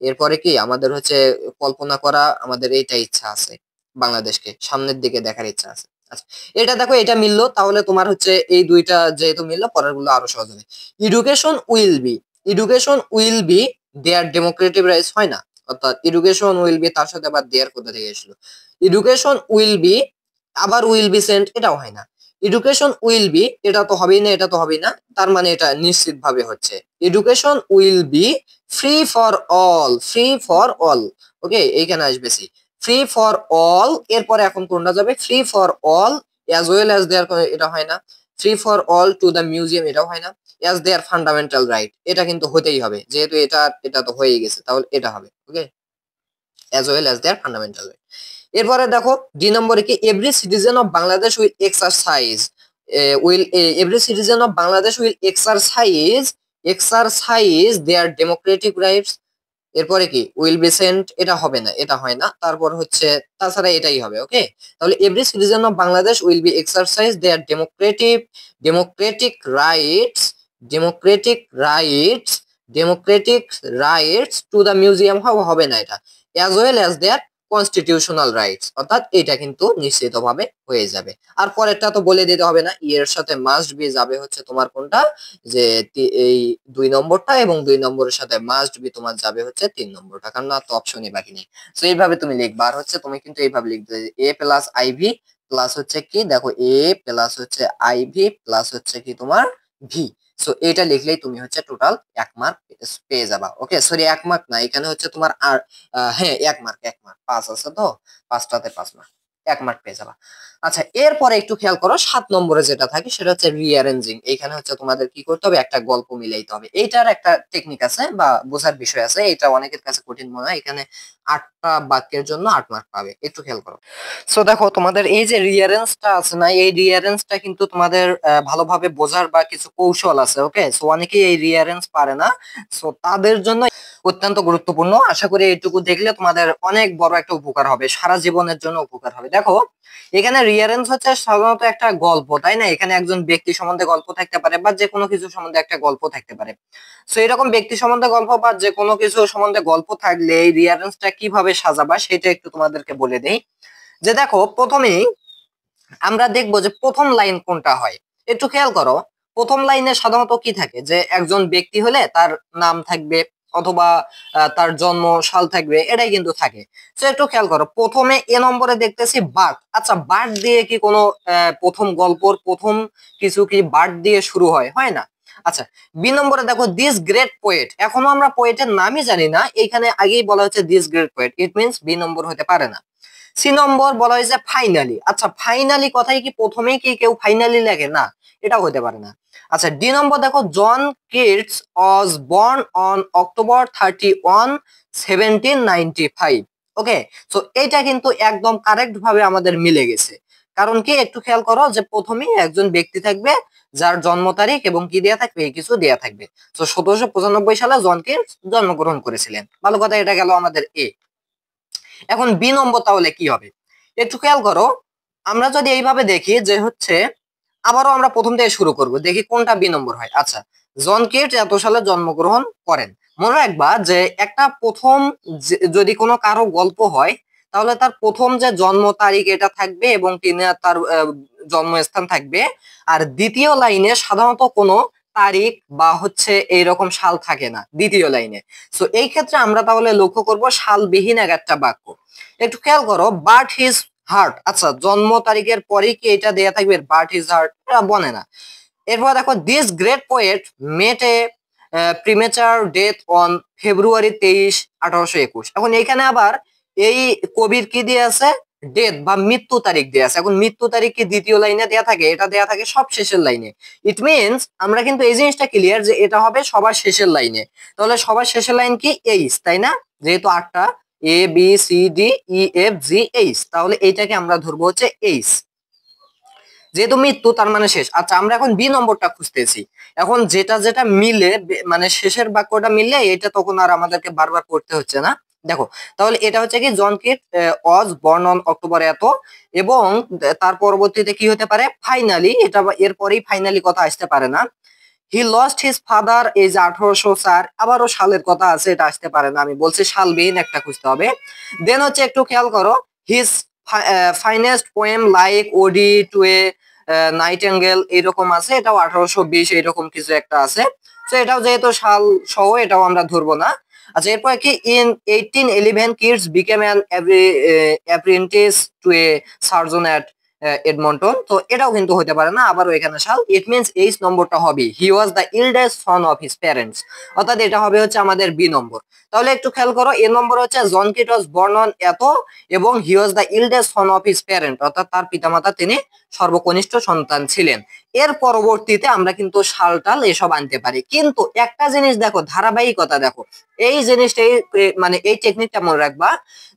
এরপরে কি আমাদের হচ্ছে কল্পনা করা, আমাদের এইটা ইচ্ছা আছে, বাংলাদেশকে সামনের দিকে দেখার ইচ্ছা আছে। আচ্ছা, এটা দেখো, এটা মিললো, তাহলে তোমার হচ্ছে এই দুইটা যেহেতু মিললো, পরের গুলো আরো সহজ হবে। Education will be, education will be their democratic rights, হয় না? অর্থাৎ এডুকেশন উইল বি, তার সাথে আবার দেয়ার কোথা থেকে এসেছিল? এডুকেশন উইল বি, আবার উইল বি সেন্ট, এটাও হয় না। এডুকেশন উইল বি, এটা তো হবেই না, এটা তো হবেই না, তার মানে এটা নিশ্চিত ভাবে হচ্ছে education will be free for all, free for all. Okay, এইখানে আসবে সি, ফ্রি ফর অল, এরপরে এখন কোনটা যাবে? Free for all as well as their, এটা হয় না। Free for all to the museum, এটাও হয় না। অ্যাজ দেয়ার ফান্ডামেন্টাল রাইট, এটা কিন্তু হতেই হবে, যেহেতু এটা এটা তো হয়েই গেছে, তাহলে এটা হবে। Okay, as well as their fundamental right. এরপরে দেখো ডি নম্বরে কি, every citizen of Bangladesh will exercise, every citizen of Bangladesh will exercise their democratic rights. এরপরে কি, উইল বি সেন্ট, এটা হবে না, এটা হয় না। তারপর হচ্ছে, তাছাড়া এটাই হবে। ওকে, তাহলে every citizen of Bangladesh will be exercise their democratic rights, democratic rights, democratic rights to the museum, হবে না এটা। As well as their constitutional rights, অর্থাৎ এটা কিন্তু নিশ্চিতভাবে হয়ে যাবে। আর পরেরটা তো বলে দিতে হবে না, এর সাথে মাস্ট বি যাবে হচ্ছে তোমার কোনটা, যে এই 2 নম্বরটা, এবং 2 নম্বরের সাথে মাস্ট বি তোমার যাবে হচ্ছে 3 নম্বরটা, কারণ আর তো অপশনই বাকি নেই। তো এইভাবে তুমি লিখবা, আর হচ্ছে তুমি কিন্তু এইভাবে লিখবে, এ প্লাস আইভি প্লাস হচ্ছে কি, দেখো এ প্লাস হচ্ছে আইভি প্লাস হচ্ছে কি তোমার ভি। সো এটা লিখলেই তুমি হচ্ছে টোটাল 1 মার্ক পেয়ে যাবা। ওকে, সরি 1 মার্ক না, এখানে হচ্ছে তোমার আর হ্যাঁ 1 মার্ক, 1 মার্ক, 5 আছে তো, 5টাতে 5 মার্ক, 1 মার্ক পেয়ে যাবা। আচ্ছা, এরপরে একটু খেয়াল করো, 7 নম্বরে যেটা থাকে সেটা হচ্ছে রিঅ্যারেঞ্জিং। এইখানে হচ্ছে তোমাদের কি করতে হবে, একটা গল্প মিলাইতে হবে। এইটার একটা টেকনিক আছে বা বোঝার বিষয় আছে, এটা অনেকের কাছে কঠিন মনে হয়। এখানে 8টা বাক্যের জন্য 8 মার্ক পাবে, একটু খেয়াল করো। সো দেখো, তোমাদের এই যে রিঅ্যারেঞ্জটা আছে না, এই রিঅ্যারেঞ্জটা কিন্তু তোমাদের ভালোভাবে বোঝার বা কিছু কৌশল আছে। ওকে, সো অনেকেই এই রিঅ্যারেঞ্জ পারে না, সো তাদের জন্য অত্যন্ত গুরুত্বপূর্ণ। আশা করি এইটুকু দেখলে তোমাদের অনেক বড় একটা উপকার হবে, সারা জীবনের জন্য উপকার হবে। দেখো, এখানে রিয়ারেন্স হচ্ছে সাধারণত একটা গল্প, তাই না? এখানে একজন ব্যক্তি সম্বন্ধে গল্প থাকতে পারে, বা যে কোনো কিছু সম্বন্ধে একটা গল্প থাকতে পারে। সো এরকম ব্যক্তি সম্বন্ধে গল্প বা যে কোনো কিছু সম্বন্ধে গল্প থাকলে এই রিয়ারেন্সটা কিভাবে সাজাবা সেটা একটু তোমাদেরকে বলে দেই। যে দেখো, প্রথমেই আমরা দেখবো যে প্রথম লাইন কোনটা হয়। একটু খেয়াল করো, প্রথম লাইনে সাধারণত কি থাকে, যে একজন ব্যক্তি হলে তার নাম থাকবে, অথবা তার জন্ম সাল থাকবে, এটাই কিন্তু থাকে। তো একটু খেয়াল করো, প্রথমে এ নম্বরে দেখতেছি বার্থ। আচ্ছা, বার্থ দিয়ে কি কোনো প্রথম গল্পর প্রথম কিছু কি বার্থ দিয়ে শুরু হয়? হয় না। আচ্ছা, বি নম্বরে দেখো দিস গ্রেট পোয়েট, এখনো আমরা পোয়েটের নামই জানি না, এইখানে আগেই বলা হচ্ছে this great poet, it means B number হতে পারে না। সি নম্বর বলা হয়েছে ফাইনালি। আচ্ছা, ফাইনালি কথাই কি প্রথমেই কি কেউ ফাইনালি লেখে? না, এটাও হতে পারে না। আচ্ছা, ডি নম্বর দেখো John Keats was born on October 31, 1795। Okay, so এটা কিন্তু একদম কারেক্ট ভাবে আমাদের মিলে গেছে। কারণ কি, একটু খেয়াল করো, যে প্রথমেই একজন ব্যক্তি থাকবে যার জন্ম তারিখ এবং কি দেয়া থাকবে, এই কিছু দেয়া থাকবে। তো 1795 সালে জন কিটস জন্মগ্রহণ করেছিলেন। ভালো কথা, এটা গেল আমাদের এ। এখন বি নম্বর তাহলে কি হবে, একটু খেয়াল করো। আমরা যদি এইভাবে দেখি যে হচ্ছে, আবারও আমরা প্রথম থেকে শুরু করব, দেখি কোনটা বি নম্বর হয়। আচ্ছা, জন কিট এত সালে জন্মগ্রহণ করেন। মনে রাখবা যে একটা প্রথম যদি কোনো কারো গল্প হয়, তাহলে তার প্রথম যে জন্ম তারিখ এটা থাকবে, এবং তিনি তার জন্মস্থান থাকবে। আর দ্বিতীয় লাইনে সাধারণত কোনো তারিখ বা হচ্ছে এইরকম সাল থাকে না দ্বিতীয় লাইনে। সো এই ক্ষেত্রে আমরা তাহলে লক্ষ্য করব সালবিহীন একটা বাক্য। একটু খেয়াল করো, বাট হিজ হার্ট। আচ্ছা, জন্ম তারিখের পরে কি এটা দেয়া থাকবে, বাট হিজ হার্ট? এটা বনে না। এরপর দেখো this great poet met a premature death on February 23, 1821। এখন এইখানে আবার এই কবির কি দিয়ে আছে, ডেথ বা মৃত্যু তারিখ দেয়া আছে। এখন মৃত্যু তারিখ কি দ্বিতীয় লাইনে দেয়া থাকে? এটা দেয়া থাকে সব শেষের লাইনে। ইট মিনস আমরা কিন্তু এই জিনিসটা ক্লিয়ার যে এটা হবে সবার শেষের লাইনে। তাহলে সবার শেষের লাইন কি, এইচ, তাই না? যেহেতু 8টা, ABCDEFGH, তাহলে এইটাকে আমরা ধরবো হচ্ছে এইচ। যেহেতু মৃত্যু তার মানে শেষ। আচ্ছা আমরা এখন বি নম্বরটা খুঁজতেছি। এখন যেটা যেটা মিলে মানে শেষের বাক্যটা মিললে এটা তখন আর আমাদেরকে বারবার পড়তে হচ্ছে না। দেখো তাহলে এটা হচ্ছে কি John Keats was born on October এত, এবং তার পরবর্তীতে কি হতে পারে ফাইনালি, এটা এরপরেই ফাইনালি কথা আসতে পারে না। হি লস্ট হিজ ফাদার এই যে 1804, আবারও সালের কথা আছে, এটা আসতে পারে না, আমি বলছি সালবিহীন একটা খুঁজতে হবে। দেন হচ্ছে একটু খেয়াল করো, his finest poem like ode to a nightingale এইরকম আছে, এটাও 1820 এইরকম কিছু একটা আছে। তো এটাও যেহেতু সাল সহ এটাও আমরা ধরবো না। আচ্ছা এরপরে কি in 1811 Keats became an apprentice to a surgeon at Edmonton, তো এটাও কিন্তু হতে পারে না, আবারও এখানে সাল। ইট মিনস এইচ নম্বরটা হবে he was the eldest son of his parents, অর্থাৎ এটা হবে হচ্ছে আমাদের বি নম্বর। তাহলে একটু খেয়াল করো, এ নম্বর হচ্ছে John Keats was born on এত, এবং he was the eldest son of his parent, অর্থাৎ তার পিতামাতা তিনি সর্বকনিষ্ঠ সন্তান ছিলেন। এর পরবর্তীতে আমরা কিন্তু সালটাল এসব আনতে পারি, কিন্তু একটা জিনিস দেখো, ধারাবাহিকতা দেখো, এই জিনিসটাই মানে এই টেকনিকটা মনে রাখবা,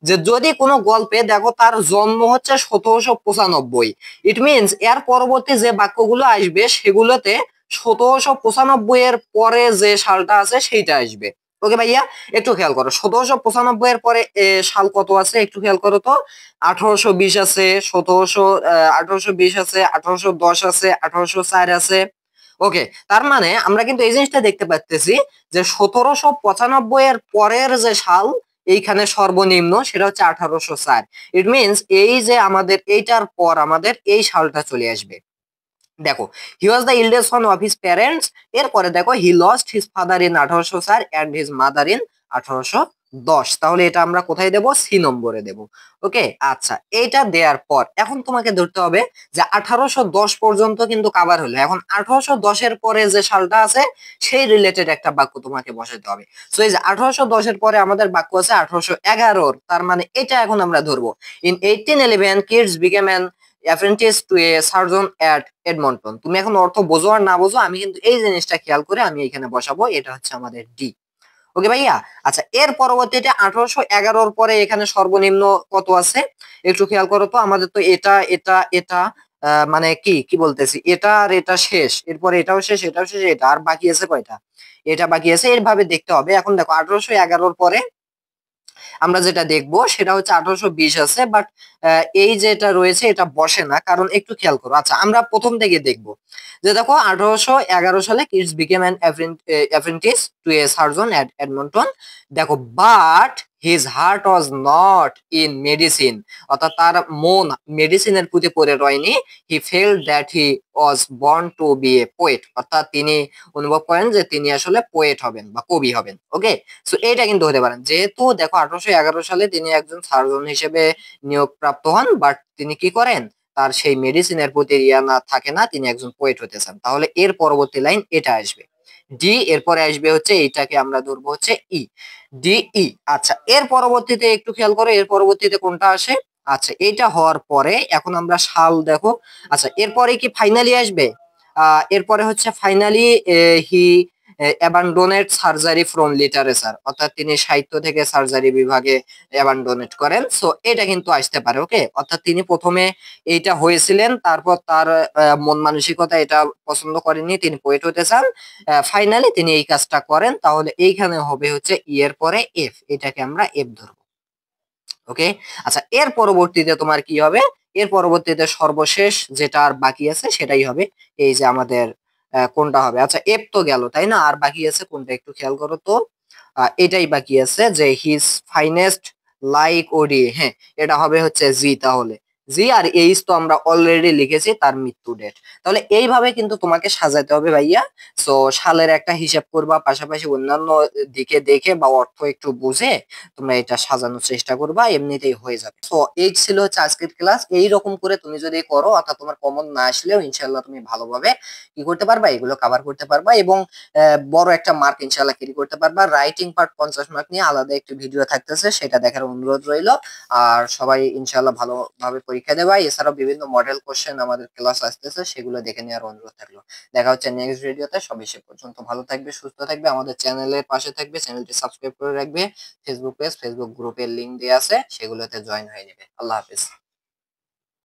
যে যদি কোনো গল্পে দেখো তার জন্ম হচ্ছে 1795, ইট মিনস এর পরবর্তী যে বাক্যগুলো আসবে সেগুলোতে 1795 এর পরে যে সালটা আছে সেইটা আসবে। ওকে ভাইয়া, একটু খেয়াল করো 1795 এর পরে সাল কত আছে একটু খেয়াল করো তো। 1820 আছে, 1820 আছে, 1810 আছে, 1804 আছে। ওকে, তার মানে আমরা কিন্তু এই জিনিসটা দেখতে পাচ্তেছি যে 1795 এর পরের যে সাল এইখানে সর্বনিম্ন সেটা হচ্ছে 1804। ইট মিনস এই যে আমাদের এইটার পর আমাদের এই সালটা চলে আসবে। দেখো he was the eldest son of his parents, এরপরে দেখো he lost his father in 1804 and his mother in 1810, তাহলে এটা আমরা কোথায় দেব, সি নম্বরে দেব। ওকে আচ্ছা, এইটা দেওয়ার পর এখন তোমাকে ধরতে হবে যে 1810 পর্যন্ত কিন্তু কভার হলো, এখন 1810 এর পরে যে সালটা আছে সেই রিলেটেড একটা বাক্য তোমাকে বসাতে হবে। সো এই যে 1810 এর পরে আমাদের বাক্য আছে 1811, তার মানে এটা এখন আমরা ধরবো। In 1811 Keats became an apprentice to a surgeon at Edmonton. তুমি এখন অর্থ বোঝো আর না বোঝো, আমি কিন্তু এই জিনিসটা খেয়াল করে আমি এখানে বসাবো, এটা হচ্ছে আমাদের ডি। ওকে ভাইয়া, আচ্ছা এর পরবর্তীতে 1811 পরে এখানে সর্বনিম্ন কত আছে একটু খেয়াল করো তো। আমাদের তো এটা এটা এটা মানে কি কি বলতেছি, এটা আর এটা শেষ, এরপরে এটাও শেষ, এটাও শেষ, এটা আর বাকি আছে কয়টা, এটা বাকি আছে, এরভাবে দেখতে হবে। এখন দেখো 1811 পরে আমরা যেটা দেখবো সেটা হচ্ছে 1820 আছে, বাট এই যেটা রয়েছে এটা বসে না, কারণ একটু খেয়াল করো। আচ্ছা আমরা প্রথম থেকে দেখবো যে দেখো 1811 সালে Keats became an apprentice to a surgeon at Edmonton. দেখো but his heart was not in medicine, অর্থাৎ তার মন মেডিসিনের প্রতি পড়ে রয়নি। He felt that he was born to be a poet, অর্থাৎ তিনি অনুভব করেন যে তিনি আসলে পোয়েট হবেন বা কবি হবেন। ওকে, সো এটা কিন্তু হতে পারেন, যেহেতু দেখো 1811 সালে তিনি একজন সার্জন হিসেবে নিয়োগ প্রাপ্ত হন, বাট তিনি কি করেন, তার সেই মেডিসিনের প্রতি ইয়া না থাকে না, তিনি একজন পোয়েট হতে চান, তাহলে এর পরবর্তী লাইন এটা আসবে ডি। এরপরে আসবে হচ্ছে এইটাকে আমরা ধরবো হচ্ছে ই, ডি ই। আচ্ছা এর পরবর্তীতে একটু খেয়াল করো, এর পরবর্তীতে কোনটা আসে। আচ্ছা এটা হওয়ার পরে এখন আমরা সাল দেখো। আচ্ছা এরপরে কি ফাইনালি আসবে, এরপরে হচ্ছে finally he abandoned surgery from literature, অর্থাৎ তিনি সাহিত্য থেকে সার্জারি বিভাগে অ্যাবান্ডোনেট করেন। সো এটা কিন্তু আসতে পারে। ওকে, অর্থাৎ তিনি প্রথমে এইটা হয়েছিলেন, তারপর তার মন মানসিকতা এটা পছন্দ করেননি, তিনি পোয়েট হতে চান, ফাইনালি তিনি এই কাজটা করেন, তাহলে এইখানে হবে হচ্ছে ই এর পরে এফ, এটাকে আমরা এফ ধরবো। ওকে, আচ্ছা এর পরবর্তীতে তোমার কি হবে, এর পরবর্তীতে সর্বশেষ যেটা আর বাকি আছে সেটাই হবে এই যে আমাদের কোনটা হবে। আচ্ছা এফ তো গেল তাই না, আর বাকি আছে কোনটা একটু খেয়াল করো তো। এটাই বাকি আছে যে হিজ ফাইনেস্ট লাইক ওডি, হ্যাঁ এটা হবে হচ্ছে জি। তাহলে জি আর এইচ তো আমরা অলরেডি লিখেছি তার মৃত্যু ডেট। তাহলে এইভাবে কিন্তু তোমাকে সাজাতে হবে ভাইয়া। সো সালের একটা হিসাব করবা, পাশাপাশি অন্যান্য দিকে দেখে বা অর্থ একটু বুঝে তোমরা এটা সাজানোর চেষ্টা করবা, এমনিতেই হয়ে যাবে। তো এই ছিল হচ্ছে আজকের ক্লাস। এই রকম করে তুমি যদি করো, অর্থাৎ তোমার কমন না আসলেও ইনশাল্লাহ তুমি ভালোভাবে কি করতে পারবা, এগুলো কভার করতে পারবা, এবং বড় একটা মার্ক ইনশাল্লাহ ক্যারি করতে পারবা। রাইটিং পার্ট 50 মার্ক নিয়ে আলাদা একটি ভিডিও থাকতেছে, সেটা দেখার অনুরোধ রইলো। আর সবাই ইনশাল্লাহ ভালোভাবে পরীক্ষা দেবা। এছাড়াও বিভিন্ন মডেল কোশ্চেন আমাদের ক্লাস আসতেছে, সেগুলো দেখে নেওয়ার অনুরোধ থাকলো। দেখা হচ্ছে নেক্সট ভিডিওতে। সবাই সে পর্যন্ত ভালো থাকবে, সুস্থ থাকবে, আমাদের চ্যানেলের পাশে থাকবে, চ্যানেলটি সাবস্ক্রাইব করে রাখবে। ফেসবুক পেজ, ফেসবুক গ্রুপের লিংক দেওয়া আছে, সেগুলোতে জয়েন হয়ে যাবে। আল্লাহ হাফিজ।